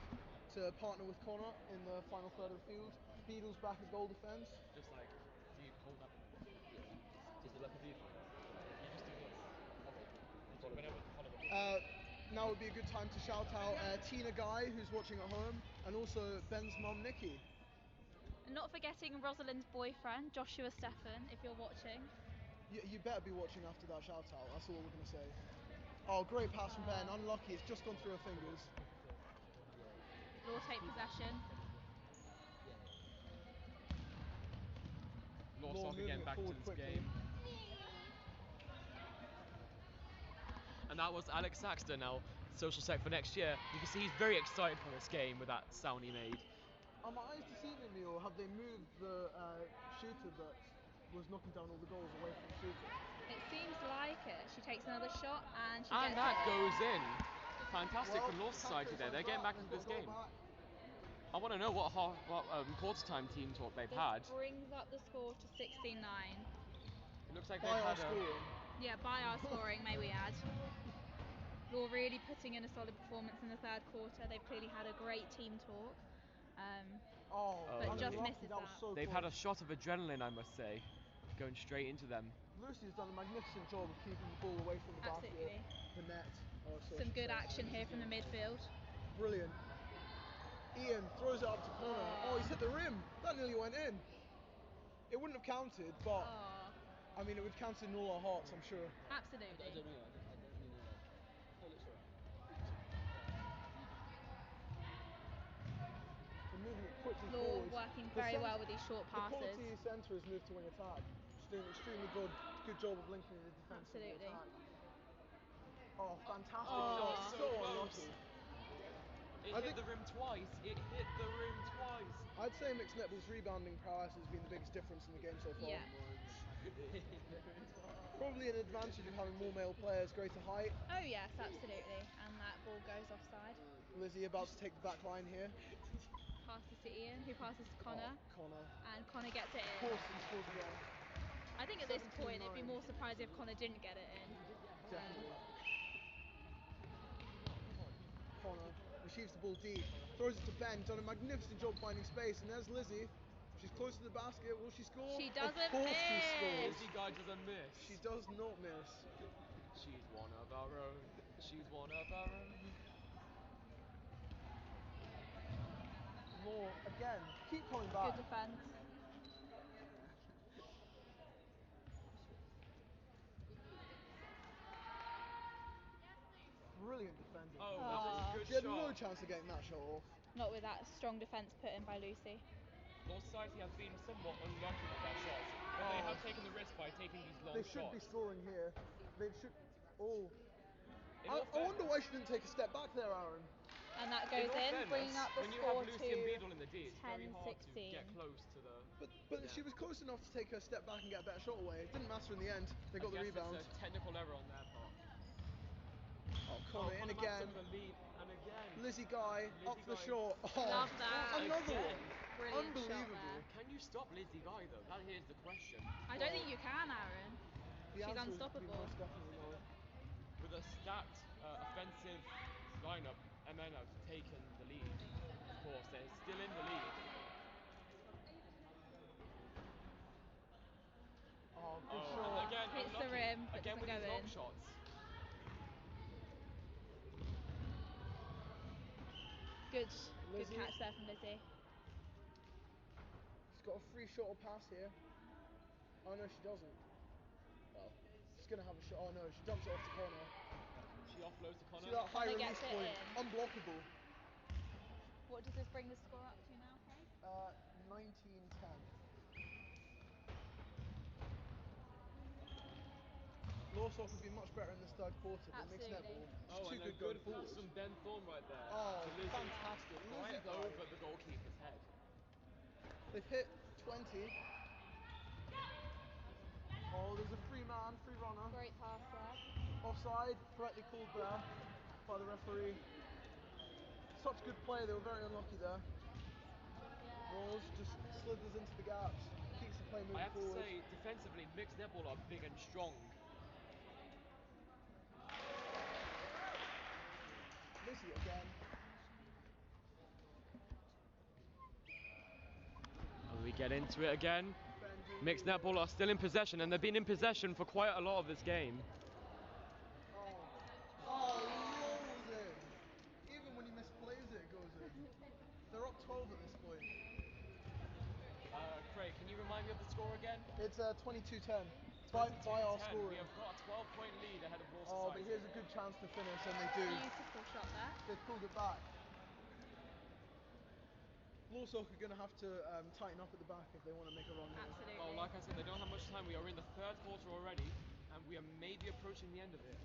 to partner with Connor in the final third of the field. Beadle's back as goal defence. Just like, do you hold up? Is it like a viewfinder? You just do this. Okay. Whenever follow the Now would be a good time to shout out Tina Guy, who's watching at home, and also Ben's mum, Nikki. And not forgetting Rosalind's boyfriend, Joshua Stephan, if you're watching. You better be watching after that shout out, that's all we're going to say. Oh, great pass from Ben, unlucky, it's just gone through her fingers. Law take possession. Lawsock again back into this game. And that was Alex Saxton, now social sec for next year. You can see he's very excited for this game with that sound he made. Are my eyes deceiving me, or have they moved the shooter that was knocking down all the goals away from the shooter? It seems like it. She takes another shot and she And gets that it. goes in. Fantastic from Law Society there. They're getting back into this game. I want to know what quarter time team talk they've had. This brings up the score to 16-9. It looks like By they've our had scoring. Yeah, by our scoring, may we add. Law really putting in a solid performance in the third quarter. They've clearly had a great team talk. But just unlucky, misses that was that. so They've close. had a shot of adrenaline, I must say, going straight into them. Lucy's done a magnificent job of keeping the ball away from the Absolutely. basket, the net. Some good action here from the midfield. Brilliant. Ian throws it up to corner. Oh, he's hit the rim. That nearly went in. It wouldn't have counted, but I mean, it would count in all our hearts, I'm sure. Absolutely. I don't know. I don't really know. Oh, looks alright. They're moving it quickly Law forward. working very well with these short The passes. quality centre has moved to wing attack. She's doing an extremely good job of linking the defence and the Absolutely. attack. Oh, fantastic Oh, shot. so So close. unlucky. It I hit think- the rim twice. It hit the rim twice. I'd say mixed netball's rebounding prowess has been the biggest difference in the game so far. Yeah. Probably an advantage of having more male players, greater height. Oh yes, absolutely. And that ball goes offside. Lizzie about to take the back line here. Passes to Ian, who passes to Connor. Oh, Connor. And Connor gets it Of in. course he scores again. I think at this point 17-9. it'd be more surprised if Connor didn't get it in. Definitely. Connor receives the ball deep, throws it to Ben, done a magnificent job finding space, and there's Lizzie. She's close to the basket. Will she score? She doesn't Of course she miss. scores. Lizzie Guy doesn't miss. She does not miss. She's one of our own. She's one of our own. More again. Keep coming Good back. defence. Brilliant defending. Oh, that was a good She had shot. no chance of getting that shot off. Not with that strong defence put in by Lucy. Law Society has been somewhat unlucky with their shots. But they have taken the risk by taking these long They shots. should be scoring here. They should. Oh. In I all fair- wonder why she didn't take a step back there, Aaron. And that in goes all in, fairness, bringing up the when you score have Lucy and to Beadle in the D, it's very hard to 10-16. get close to the. But Yeah. she was close enough to take a step back and get a better shot away. It didn't matter in the end. They I got the guess rebound. It's a technical error on their part. Oh, Connor in Connor again. Matson with a lead, and again. Lizzie Guy up Lizzie for the Guy. shot. Oh, Love that. Another Again. one. Brilliant shot Unbelievable. there. Can you stop Lizzie Guy though? That here's the question. I don't think you can, Aaron. The She's answer is unstoppable. most definitely no. With a stacked offensive lineup, MN have taken the lead. Of course, they're still in the lead. Oh, good Oh, shot. and again, Hits the unlucky. rim, but Again doesn't with go these long in. shots. Good Lizzie. catch there from Lizzie. She's got a free shot or pass here. Oh no, she doesn't. Well, she's gonna have a shot. Oh no, she dumps it off to Connor. She offloads to Connor. See that high Connor release gets it point? in. Unblockable. What does this bring the score up to now, Craig? 19-10. Lawsock would be much better in this third quarter, but mixed Absolutely. netball. She's Oh, too and a good good going pass forward. from Ben Thorne right there. Oh, to Lizzie. fantastic. Lizzie Right though. over the goalkeeper's head. They've hit 20. Oh, there's a free runner. Great pass there. Offside, correctly called there by the referee. Such good play, they were very unlucky there. Rose just slithers into the gaps, keeps the play moving I have forward. to say, defensively, mixed netball are big and strong. Lizzie again. And we get into it again. Defending Mixed the- netball are still in possession, and they've been in possession for quite a lot of this game. Oh, rolls in. Even when he misplays it, it goes in. They're up 12 at this point. Craig, can you remind me of the score again? It's 22-10 by our 22-10. scoring. We have got a 12-point lead ahead of Law Oh, but Society. here's a good chance to finish, and they do. Beautiful shot there. They've pulled it back. Lawsock are going to have to tighten up at the back if they want to make a run here. Absolutely. Well, like I said, they don't have much time. We are in the third quarter already, and we are maybe approaching the end of it.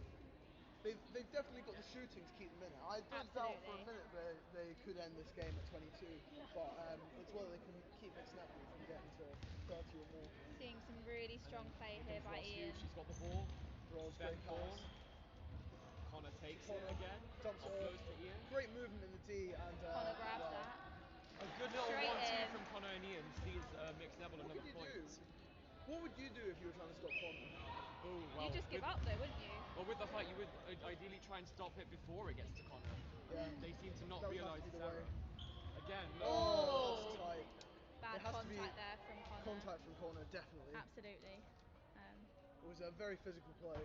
They've definitely got the shooting to keep them in it. I don't doubt for a Absolutely. minute they could end this game at 22, but it's whether they can keep mixed netball from getting to 30 or more. Seeing some really strong play here by Ross Ian. Hughes, she's got the ball. Rose, Ben great pass. Thorne. Connor takes Connor it again. dumps it Offloads off. to Ian. Great movement in the D, and Connor grabs well, that. A good little Straight 1-2 in. from Connor and Ian sees mixed netball What another can you point. do? What would you do if you were trying to stop Connor? Oh, well, You just give with, up though, wouldn't you? well, with the height, you would ideally try and stop it before it gets to Connor. Yeah. They seem to not That would have realise to be its the way. error. Again, look. Oh, that's tight. Bad It has to be contact there from Connor. Contact from Connor, definitely. Absolutely. It was a very physical play.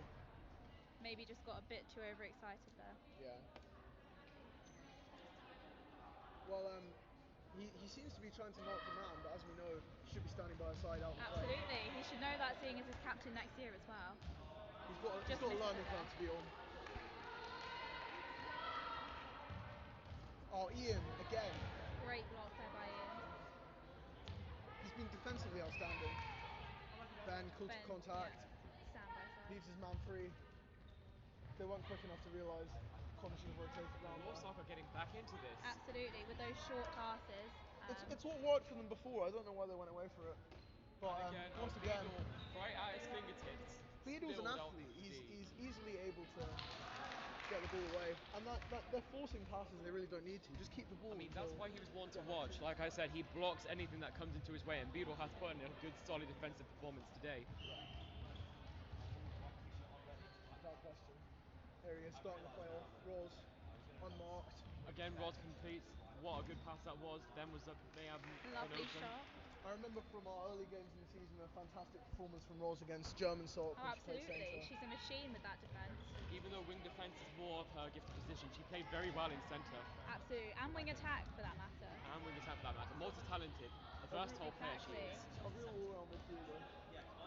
Maybe just got a bit too overexcited there. Yeah. Well, he seems to be trying to mark the man, but as we know, he should be standing by his side out in play. Absolutely. He should know that, seeing as his captain next year as well. He's got a learning curve to be on. Oh, Ian, again. Great block there by Ian. He's been defensively outstanding. Ben calls for contact. Yeah. Stand by side. Leaves his man free. They weren't quick enough to realise Connor should have rotated round. Osaka getting back into this. Absolutely, with those short passes. It's what worked for them before. I don't know why they went away for it. But again, once again, right at his fingertips. Beadle's an athlete. He's easily able to get the ball away, and they're forcing passes they really don't need to. Just keep the ball. I mean, that's why he was one to watch. Like I said, he blocks anything that comes into his way, and Beadle has put in a good, solid defensive performance today. Yeah. Without question. There he is, starting the play off. Rose, unmarked. Again, Rose completes. What a good pass that was. Ben was up. They have lovely shot. I remember from our early games in the season a fantastic performance from Rose against German Salt. Oh, absolutely. She's a machine with that defence. Even though wing defence is more of her gifted position, she played very well in centre. Absolutely, and wing attack for that matter. Multi-talented, a versatile player she is. A real all-round midfielder.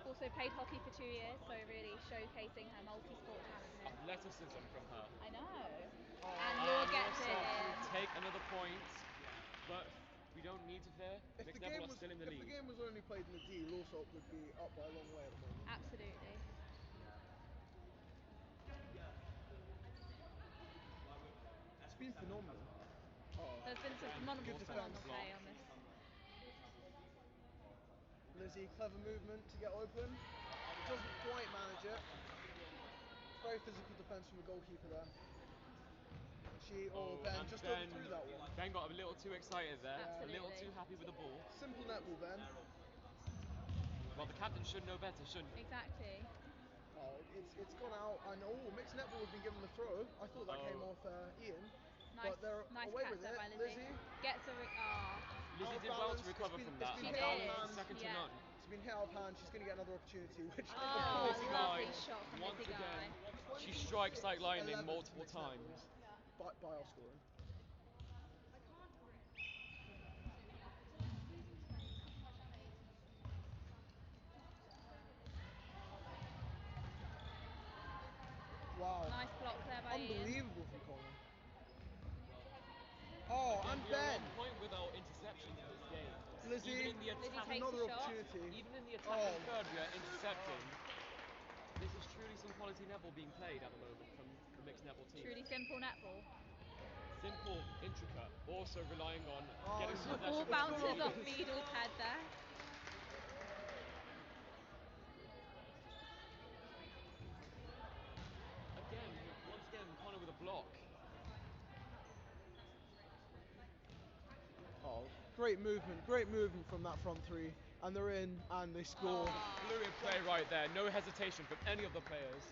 Also played hockey for 2 years, so really showcasing her multi-sport talent here. Athleticism from her. I know. And you'll get to take another point, but we don't need to fear. Mixed Netball are still in the league. If the game was only played in the D, Lawsop would be up by a long way at the moment. Absolutely. It's been phenomenal. There's been some phenomenal play on this. Lizzie, clever movement to get open. Doesn't quite manage it. Very physical defence from the goalkeeper there. Ben just overthrew that one. Ben got a little too excited there. Absolutely. A little too happy with the ball. Simple netball, Ben. Well, the captain should know better, shouldn't he? Exactly. It's gone out, and mixed netball has been given the throw. I thought that came off Ian. Nice, but they're nice away catch with there it. by Lizzie. Gets a Lizzie did well to recover from that. It's been Her balance is second to none. It's been hit out of hand. She's going to get another opportunity. Which lovely shot from once Lizzie again, Guy. she strikes like lightning multiple times. By our scoring. Wow. Nice block there by Unbelievable from Colin. Oh, again, and we Ben. are on point with our interceptions in this game. Lizzie, even in the attack, another opportunity. Even in the attacking third, we are intercepting. This is truly some quality netball being played at the moment from the mixed netball team. Truly simple netball. Simple, intricate, also relying on getting the ball bounces off Beadle's head there. Once again, Connor with a block. Oh, great movement from that front three. And they're in, and they score. Fluid play right there, no hesitation from any of the players.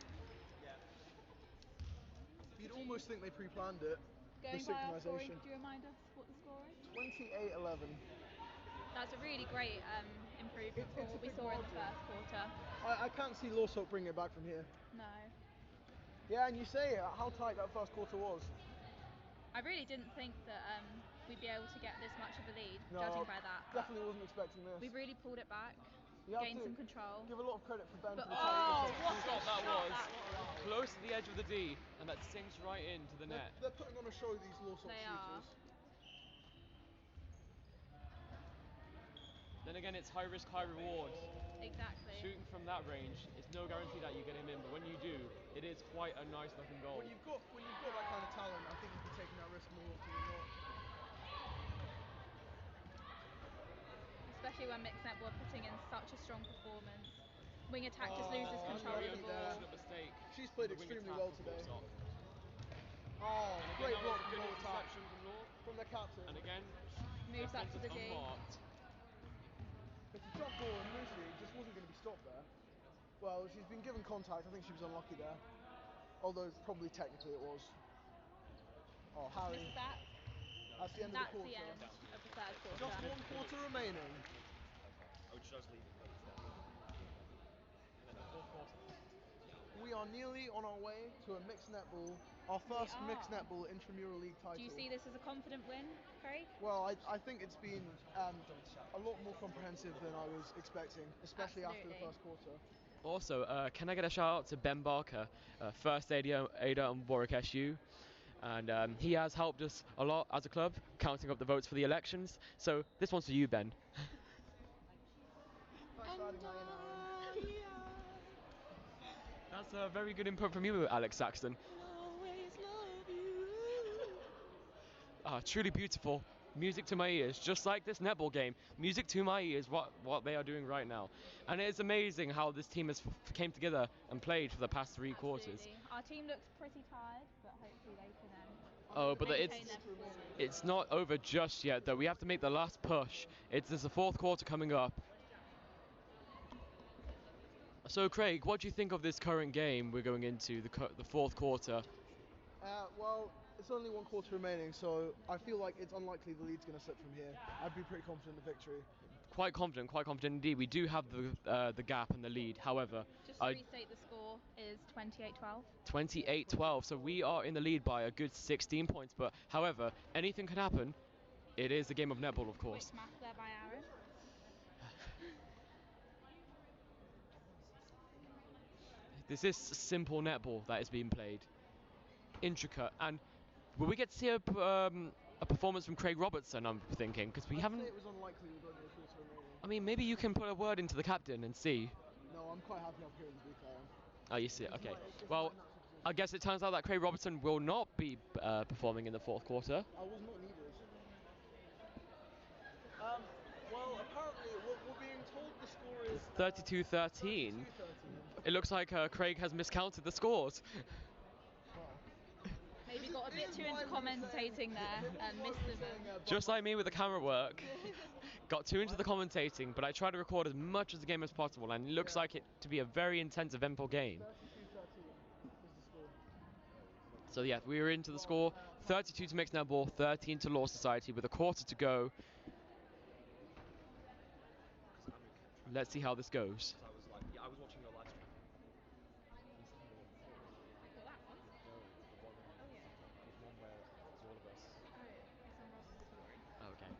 You'd almost think they pre-planned it. Going by our scoring, could you remind us what the score is? 28-11. That's a really great improvement from what we saw in the first quarter. I can't see Lawsop bringing it back from here. No. Yeah, and you say how tight that first quarter was. I really didn't think that we'd be able to get this much of a lead, No, judging by that. Definitely wasn't expecting this. We really pulled it back, gained some control. Give a lot of credit for Ben. But for the what a shot that was! Wow. Close to the edge of the D, and that sinks right into the net. They're putting on a show, these Lawsop shooters. Then again, it's high risk, high reward. Exactly. Shooting from that range, it's no guarantee that you get him in, but when you do, it is quite a nice looking goal. When you've got that kind of talent, I think you'd be taking that risk more often than not. Especially when mixed netball are putting in such a strong performance. Wing attack just loses control of the ball. Mistake. She's played extremely well today. Oh, great block from Law attack from the captain. And again, moves up to the D. Unmarked. It's a jump ball, and Lucy just wasn't going to be stopped there. Well, she's been given contact. I think she was unlucky there. Although probably technically it was. Oh, Harry. Missed that. That's the end That's of the quarter. the end of the third quarter. Just one quarter remaining. I would just leave it like that. And then the fourth quarter. We are nearly on our way to a mixed netball, our first mixed netball intramural league title. Do you see this as a confident win, Craig? Well, I think it's been a lot more comprehensive than I was expecting, especially after the first quarter. Also, can I get a shout out to Ben Barker, first Ada on Warwick SU, and he has helped us a lot as a club, counting up the votes for the elections. So this one's for you, Ben. Thanks for adding that in, Aaron. That's a very good input from you, Alex Saxton. Truly beautiful. Music to my ears, just like this netball game. Music to my ears, what they are doing right now. And it is amazing how this team has came together and played for the past three quarters. Our team looks pretty tired, but hopefully they can but it's not over just yet, though. We have to make the last push. There's the fourth quarter coming up. So, Craig, what do you think of this current game we're going into, the fourth quarter? Well, it's only one quarter remaining, so I feel like it's unlikely the lead's going to slip from here. I'd be pretty confident in the victory. Quite confident indeed. We do have the gap and the lead. However, just to restate, the score is 28-12. 28-12. So we are in the lead by a good 16 points. But however, anything can happen. It is a game of netball, of course. Quick math there by Aaron. This is simple netball that is being played. Intricate. And will we get to see a performance from Craig Robertson, I'm thinking, because we haven't... It was unlikely with only a quarter remaining. I mean, maybe you can put a word into the captain and see. No, I'm quite happy up here in the booth, Aaron. Oh, you see it, okay. Well, I guess it turns out that Craig Robertson will not be performing in the fourth quarter. I was not needed. Well, apparently, we're being told the score is... 32-13. It looks like Craig has miscounted the scores. Maybe got a bit too into commentating there and missed them. Just like me with the camera work. Got too into the commentating, but I try to record as much of the game as possible, and it looks like it to be a very intense, eventful game. 32-13 is the score. So yeah, we are into the score. 32 to Mixed Netball, 13 to Law Society, with a quarter to go. Let's see how this goes. I was watching your live stream.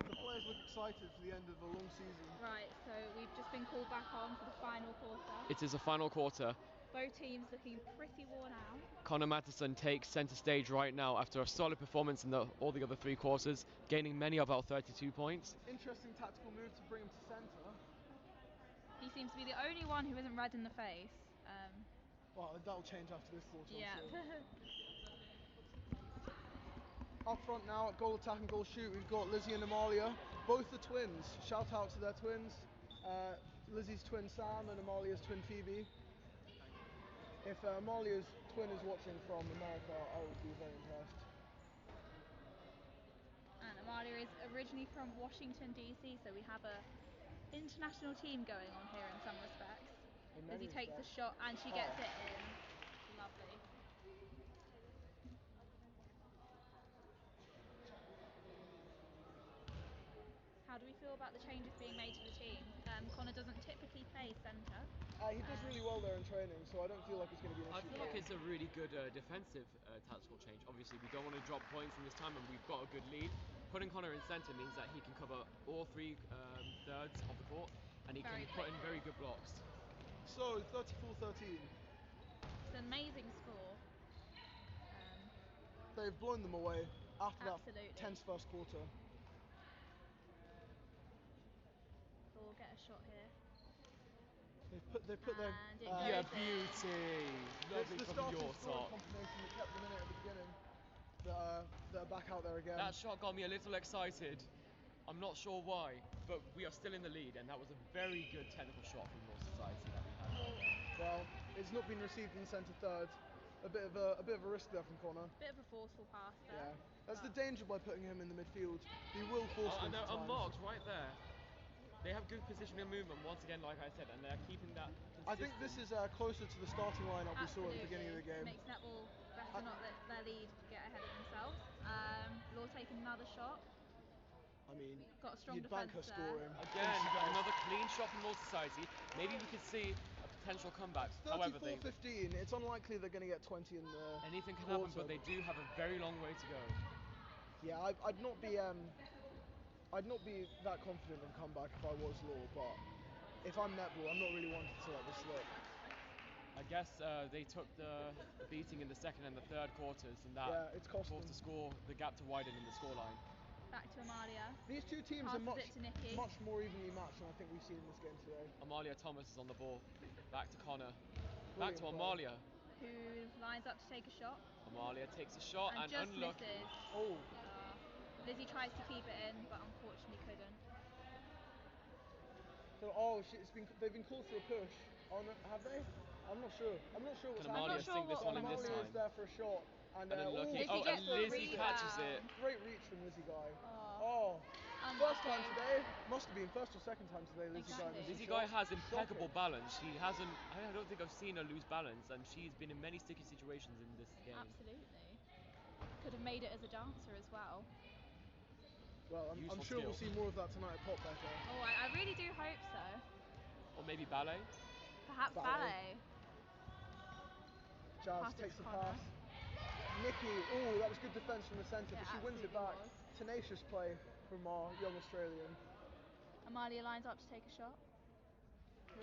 The players look excited for the end of a long season. Right, so we've just been called back on for the final quarter. It is a final quarter. Both teams looking pretty worn out. Connor Matheson takes centre stage right now after a solid performance in all the other three quarters, gaining many of our 32 points. Interesting tactical move to bring him to centre. He seems to be the only one who isn't red in the face. Well, that'll change after this quarter, yeah. I'm sure. Up front now at goal attack and goal shoot, we've got Lizzie and Amalia, both the twins. Shout out to their twins. Lizzie's twin Sam and Amalia's twin Phoebe. If Amalia's twin is watching from America, I would be very impressed. And Amalia is originally from Washington DC, so we have a international team going on here in some respects. Lizzie takes a shot and she gets it in. Lovely. How do we feel about the changes being made to the team? Connor doesn't typically play centre. He does really well there in training, so I don't feel like it's going to be an issue. I feel like it's a really good defensive tactical change. Obviously, we don't want to drop points in this time, and we've got a good lead. Putting Connor in centre means that he can cover all three thirds of the court, and he can put in very good blocks. So, 34-13. It's an amazing score. They've blown them away after Absolutely. that tense first quarter. We'll get a shot here. They've put their... Yeah, beauty! Lovely from your top. Confirmation that kept them in it at the beginning. That are back out there again. That shot got me a little excited. I'm not sure why, but we are still in the lead, and that was a very good technical shot from Law Society that we had. Well, it's not been received in centre third. A bit of a risk there from Connor. Bit of a forceful pass there. Yeah, that's the danger by putting him in the midfield. He will force them. And they're unmarked right there. They have good position and movement once again, like I said, and they're keeping that consistent. I think this is closer to the starting lineup we saw at the beginning of the game. Mixed netball better not let their lead get ahead of themselves. Law taking another shot. I mean, got a strong you'd bank her defence there. scoring. Again, another clean shot from Law Society. Maybe we could see a potential comeback. However, 34-15. It's unlikely they're going to get 20 in the anything can quarter. happen, but they do have a very long way to go. Yeah, I'd not be that confident in comeback if I was Law, but if I'm Netball, I'm not really wanting to let this slip. I guess they took the beating in the second and the third quarters, and that it's cost forced the gap to widen in the scoreline. Back to Amalia. These two teams Passes are it to Nikki. much more evenly matched than I think we've seen in this game today. Amalia Thomas is on the ball. Back to Connor. Brilliant Back to play. Amalia. Who lines up to take a shot. Amalia takes a shot and just unlucky. misses. Oh. Lizzie tries to keep it in, but unfortunately couldn't. So, they've been called for a push. Oh, no, have they? I'm not sure. I'm not sure what's Amalia happening. sink this one in this Amalia time? is there for a shot. And unlucky. Lizzie and Lizzie rebound. catches it. Great reach from Lizzie Guy. First time today. Must have been first or second time today. Lizzie Guy has impeccable balance. She hasn't. I don't think I've seen her lose balance, and she's been in many sticky situations in this game. Absolutely. Could have made it as a dancer as well. Well, I'm sure we'll see more of that tonight at Pop Becker. Oh, I really do hope so. Or maybe ballet. Perhaps ballet. Jazz takes the pass. Nikki, that was good defence from the centre, but she wins it back. Tenacious play from our young Australian. Amalia lines up to take a shot.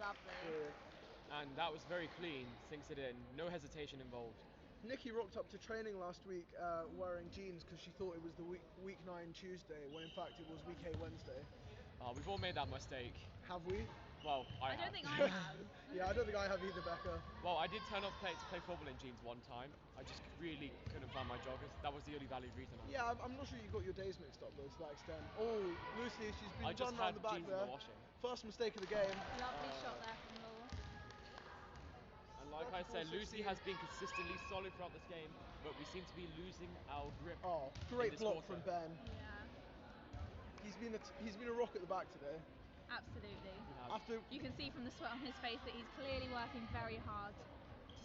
Lovely. Yeah. And that was very clean, sinks it in, no hesitation involved. Nikki rocked up to training last week wearing jeans because she thought it was the week 9 Tuesday, when in fact it was week 8 Wednesday. We've all made that mistake. Have we? Well, I don't think I have. Yeah, I don't think I have either, Becca. Well, I did turn up to play football in jeans one time. I just really couldn't find my joggers. That was the only valid reason. Yeah, I'm not sure you got your days mixed up though to that extent. Oh, Lucy, she's been run around the back there. First mistake of the game. Lovely shot there from Law. And like I said, Lucy has been consistently solid throughout this game, but we seem to be losing our grip. Oh, great block from Ben. Yeah. He's been a rock at the back today. Absolutely. You can see from the sweat on his face that he's clearly working very hard to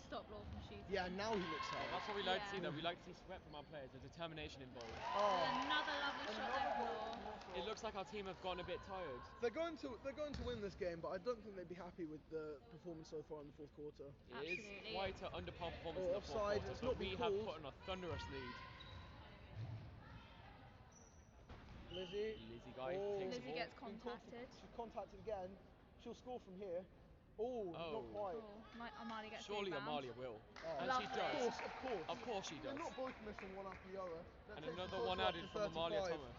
stop Law from shooting. Yeah, now he looks hard. That's what we like to see though. We like to see sweat from our players, the determination involved. Another lovely shot there from Law. It looks like our team have gotten a bit tired. They're going to win this game, but I don't think they'd be happy with the performance so far in the fourth quarter. It is quite an under-par performance in the fourth quarter, but we have put on a thunderous lead. Lizzie Guy takes Lizzie gets contacted. She's contacted again. She'll score from here. Not quite. Amalia gets Surely rebound. Amalia will. And she does. Of course she does. They're not both missing one after the other. And another one added from Amalia Thomas.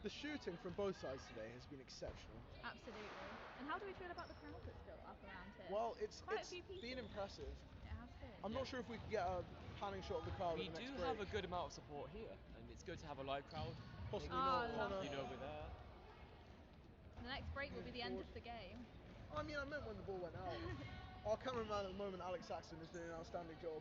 The shooting from both sides today has been exceptional. Absolutely. And how do we feel about the crowd that's built up around here? Well, it's quite a few people. been impressive. It has been. I'm not sure if we could get a panning shot of the crowd. We do have a good amount of support here, and it's good to have a live crowd. Possibly not. We're there. The next break will be the end of the game. I mean, I meant when the ball went out. Our cameraman at the moment, Alex Saxton, is doing an outstanding job.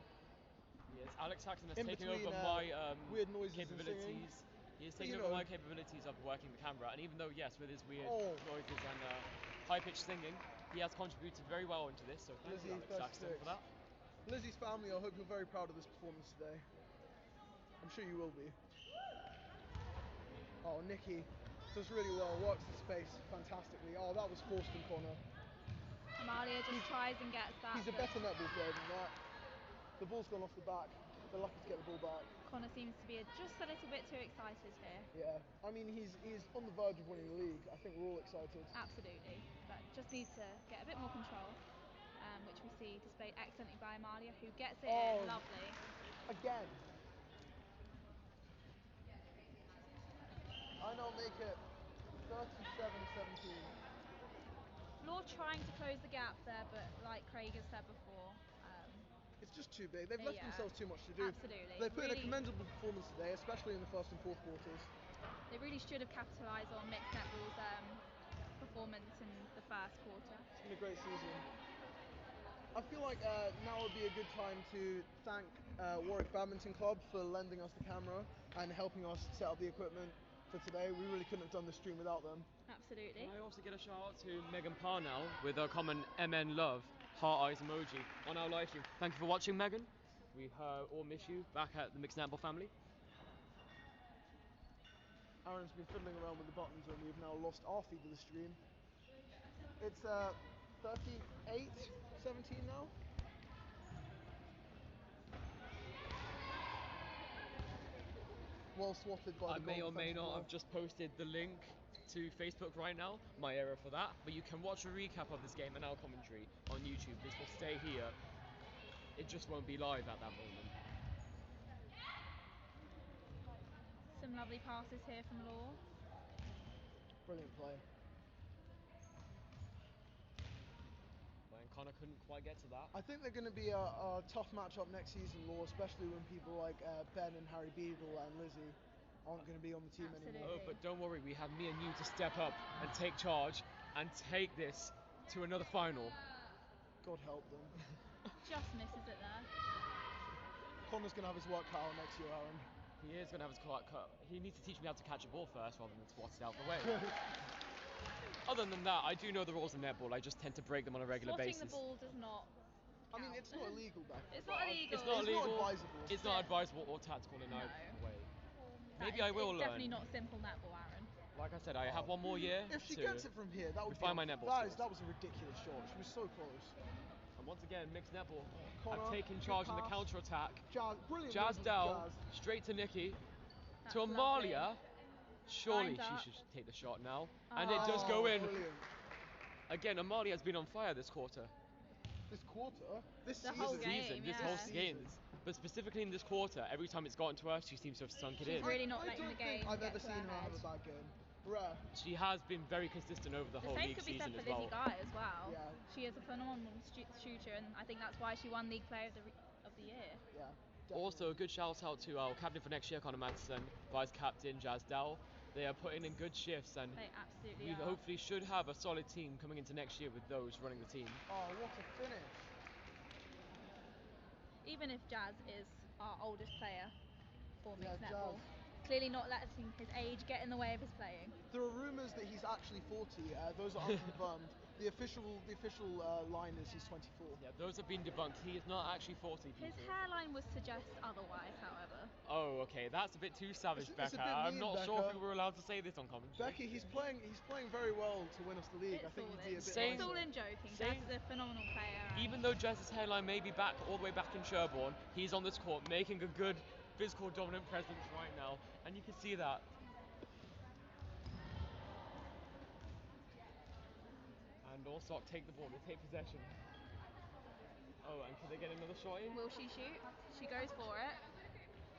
Yes, Alex Saxton has taken over my weird noises capabilities. He has taken over my capabilities of working the camera, and even though, yes, with his weird noises and high-pitched singing, he has contributed very well into this, so thank you, Alex Saxton, for that. Lizzie's family, I hope you're very proud of this performance today. I'm sure you will be. Oh, Nikki does really well, works the space fantastically. Oh, that was forced in corner. Amalia just tries and gets that. He's a better netball player than that. The ball's gone off the back. They're lucky to get the ball back. Connor seems to be just a little bit too excited here. Yeah, I mean he's on the verge of winning the league. I think we're all excited. Absolutely, but just needs to get a bit more control, which we see displayed excellently by Amalia, who gets it in. Lovely. Again. I know, make it 37-17. Law trying to close the gap there, but like Craig has said before, it's just too big. They've left themselves too much to do. Absolutely. They put in a commendable performance today, especially in the first and fourth quarters. They really should have capitalised on mixed netball's performance in the first quarter. It's been a great season. I feel like now would be a good time to thank Warwick Badminton Club for lending us the camera and helping us set up the equipment for today. We really couldn't have done the stream without them. Absolutely. Can I also get a shout out to Megan Parnell with a common MN love heart eyes emoji on our live stream. Thank you for watching, Megan. We all miss you back at the Mixed Netball family. Aaron's been fiddling around with the buttons and we've now lost our feed of the stream. It's 38-17 now. Well swatted by the I may or may goal not have just posted the link to Facebook right now, my error for that, but you can watch a recap of this game and our commentary on YouTube. This will stay here. It just won't be live at that moment. Some lovely passes here from Law. Brilliant play. And Connor couldn't quite get to that. I think they're going to be a tough matchup next season, Law, especially when people like Ben and Harry Beagle and Lizzie aren't going to be on the team anymore. Oh, but don't worry, we have me and you to step up and take charge and take this to another final. God help them. Just misses it there. Connor's going to have his work cut out next year, Aaron. He is going to have his cut. He needs to teach me how to catch a ball first rather than swat it out the way. Other than that, I do know the rules of netball. I just tend to break them on a regular Swatting basis. the ball does not I mean, count. it's not illegal, Beck. It's not illegal. It's not illegal. Not advisable. It's not advisable or tactical in either way. Maybe I will It's learn. definitely not simple netball, Aaron. Like I said, I have one more year. If she gets it from here, that would refine my netball skills. That was a ridiculous shot. She was so close. And once again, mixed netball. Connor, I've taken charge in the pass. counter attack. Brilliant. Jazz movement, Dow, Jazz. straight to Nikki. That's To Amalia. lovely. Surely Lines she up. should take the shot now. And it does go in. Brilliant. Again, Amalia has been on fire this quarter. This quarter? This The season? whole This game, season, this yeah. whole season. But specifically in this quarter, every time it's gotten to her, she seems to have sunk it in. She's really not I letting don't the game think I've get ever to seen her her have head. a bad game. Rare. She has been very consistent over the The whole same league could be season said for as well. Lizzie Guy as well. Yeah. She is a phenomenal shooter, and I think that's why she won League Player of the Year. Yeah. Also, a good shout out to our captain for next year, Connor Madsen, vice captain Jazz Dow. They are putting in good shifts, and They absolutely we are. hopefully should have a solid team coming into next year with those running the team. Oh, what a finish. Even if Jazz is our oldest player for Yeah, mixed netball, Jazz. clearly not letting his age get in the way of his playing. There are rumours that he's actually 40. Those are unconfirmed. The official line is he's 24. Yeah, those have been debunked. He is not actually 40 people. His hairline would suggest otherwise, however. Oh, okay, that's a bit too savage, It's a Becca. bit I'm mean, not sure if Becca. we were allowed to say this on commentary. Becky, he's playing very well to win us the league. I It's think all he'd be a in, bit Same- it's all nicer. in joking. Same- Jazz is a phenomenal player. and Even though Jazz's hairline may be back all the way back in Sherborne, he's on this court making a good physical dominant presence right now, and you can see that. And also take the ball, they take possession. Oh, and can they get another shot in? Will she shoot? She goes for it.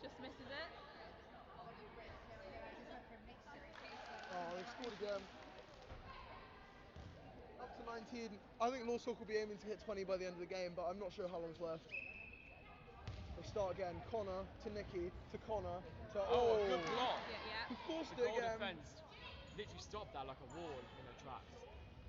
Just misses it. Oh, they've scored again. Up to 19. I think Law Talk will be aiming to hit 20 by the end of the game, but I'm not sure how long's left. They start again. Connor to Nikki to Connor to Oh, a good block. Yeah. He forced The it goal again. defense literally stopped that like a wall in her tracks.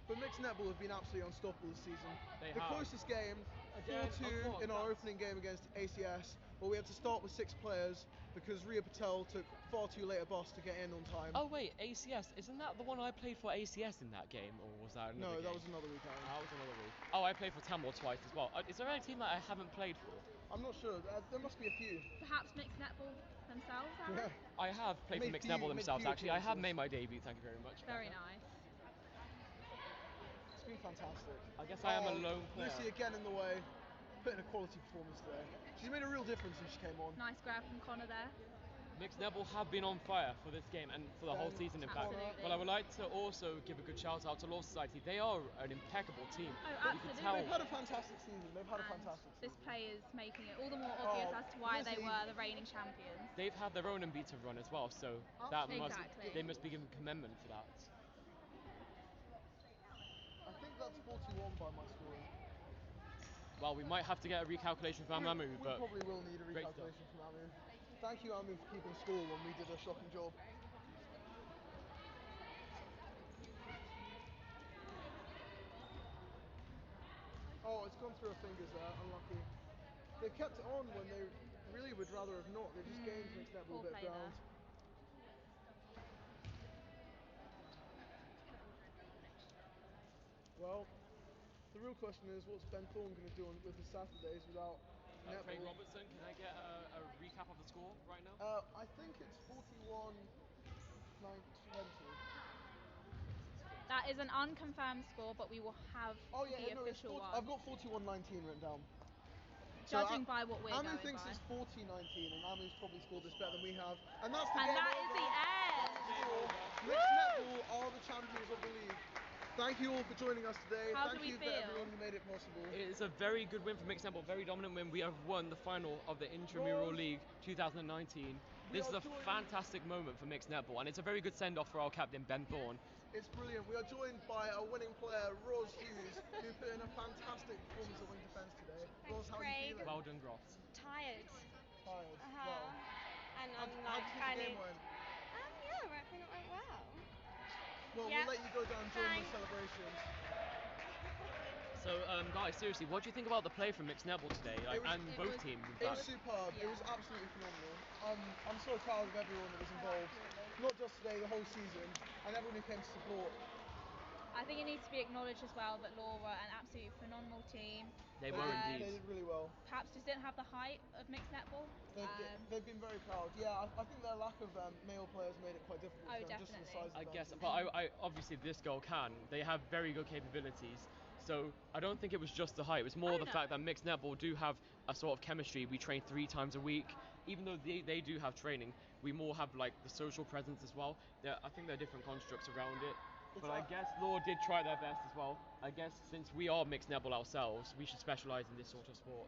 But mixed netball have been absolutely unstoppable this season. They The have. closest game, Again, 4-2 unblocked. in our That's- opening game against ACS, but we had to start with 6 players because Ria Patel took far too late a bus to get in on time. Oh wait, ACS, isn't that the one I played for ACS in that game, or was that another no, game? that was another weekend. That was another week. Oh, I played for Tamworth twice as well. Is there any team that I haven't played for? I'm not sure. There must be a few. Perhaps mixed netball themselves, Aaron? Yeah. I have played for Made Mixed few- Netball made themselves, few actually. I have appearances. made my debut, thank you very much. Very Becca. nice. It's been fantastic. I guess I am a Oh, lone player. Lucy again in the way. Put in a quality performance today. She's made a real difference since she came on. Nice grab from Connor there. Mixed Netball have been on fire for this game and for the whole Ben, season, in fact. Absolutely. But I would like to also give a good shout out to Law Society. They are an impeccable team. Oh, You can absolutely. tell They've had a fantastic season. They've had a And fantastic this season. play is making it all the more obvious Oh, as to why they Lizzie. were the reigning champions. they've had their own unbeaten run as well, so that must Exactly. they must be given commendment for that. I think that's 41 by my score. Well, we might have to get a recalculation from Amamu, We but probably will need a great stuff. recalculation from Amu. Thank you, Amu, for keeping score when we did a shocking job. Oh, it's gone through her fingers there. Unlucky. They kept it on when they really would rather have not. They've just gained mixed netball Poor a bit of play ground. Well, the real question is, what's Ben Thorne going to do with his Saturdays without Craig netball? Robertson, can I get a recap of the score right now? I think it's 41-20. That is an unconfirmed score, but we will have Oh yeah, the no, it's official 40, one. I've got 41-19 written down. Judging by what we're Amu going thinks by. it's 40-19, and Amu's probably scored this better than we have. And that's the And game that over. is the end. Mixed Netball are the champions of the league. Thank you all for joining us today. How do Thank we you for feel? everyone who made it possible. It's a very good win for Mixed Netball, very dominant win. We have won the final of the Intramural League 2019. This is a fantastic moment for Mixed Netball, and it's a very good send-off for our captain, Ben Thorne. It's brilliant. We are joined by a winning player, Roz Hughes, who put in a fantastic performance at wing defence today. Roz, how are you feeling? Well done, Groff. Tired. Tired. Well, And how I'm do like you think kind the of. game went? Yeah, I think it went well. Well, Yep. we'll let you go down and join Thanks. the celebrations. So, guys, seriously, what do you think about the play from Mixed Netball today? Both teams, in It was fact? superb. Yeah. It was absolutely phenomenal. I'm so proud of everyone that was involved. Not just today, the whole season, and everyone who came to support. I think it needs to be acknowledged as well that Law were an absolutely phenomenal team. They were indeed. They did really well. Perhaps just didn't have the height of mixed netball. They've been very proud. Yeah, I think their lack of male players made it quite difficult for them, just for the size I advantage. guess, but I obviously this girl can. They have very good capabilities. So I don't think it was just the height. It was more the fact that Mixed Netball do have a sort of chemistry. We train 3 times a week. Even though they do have training, we more have like the social presence as well. I think there are different constructs around it. But I guess Law did try their best as well. I guess since we are Mixed Netball ourselves, we should specialise in this sort of sport.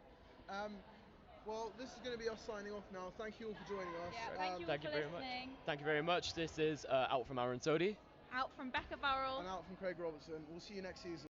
Well, this is going to be us signing off now. Thank you all for joining us. Yeah, thank you all for listening. Thank you very much. This is out from Aaron Sodi. Out from Becca Burrell. And out from Craig Robertson. We'll see you next season.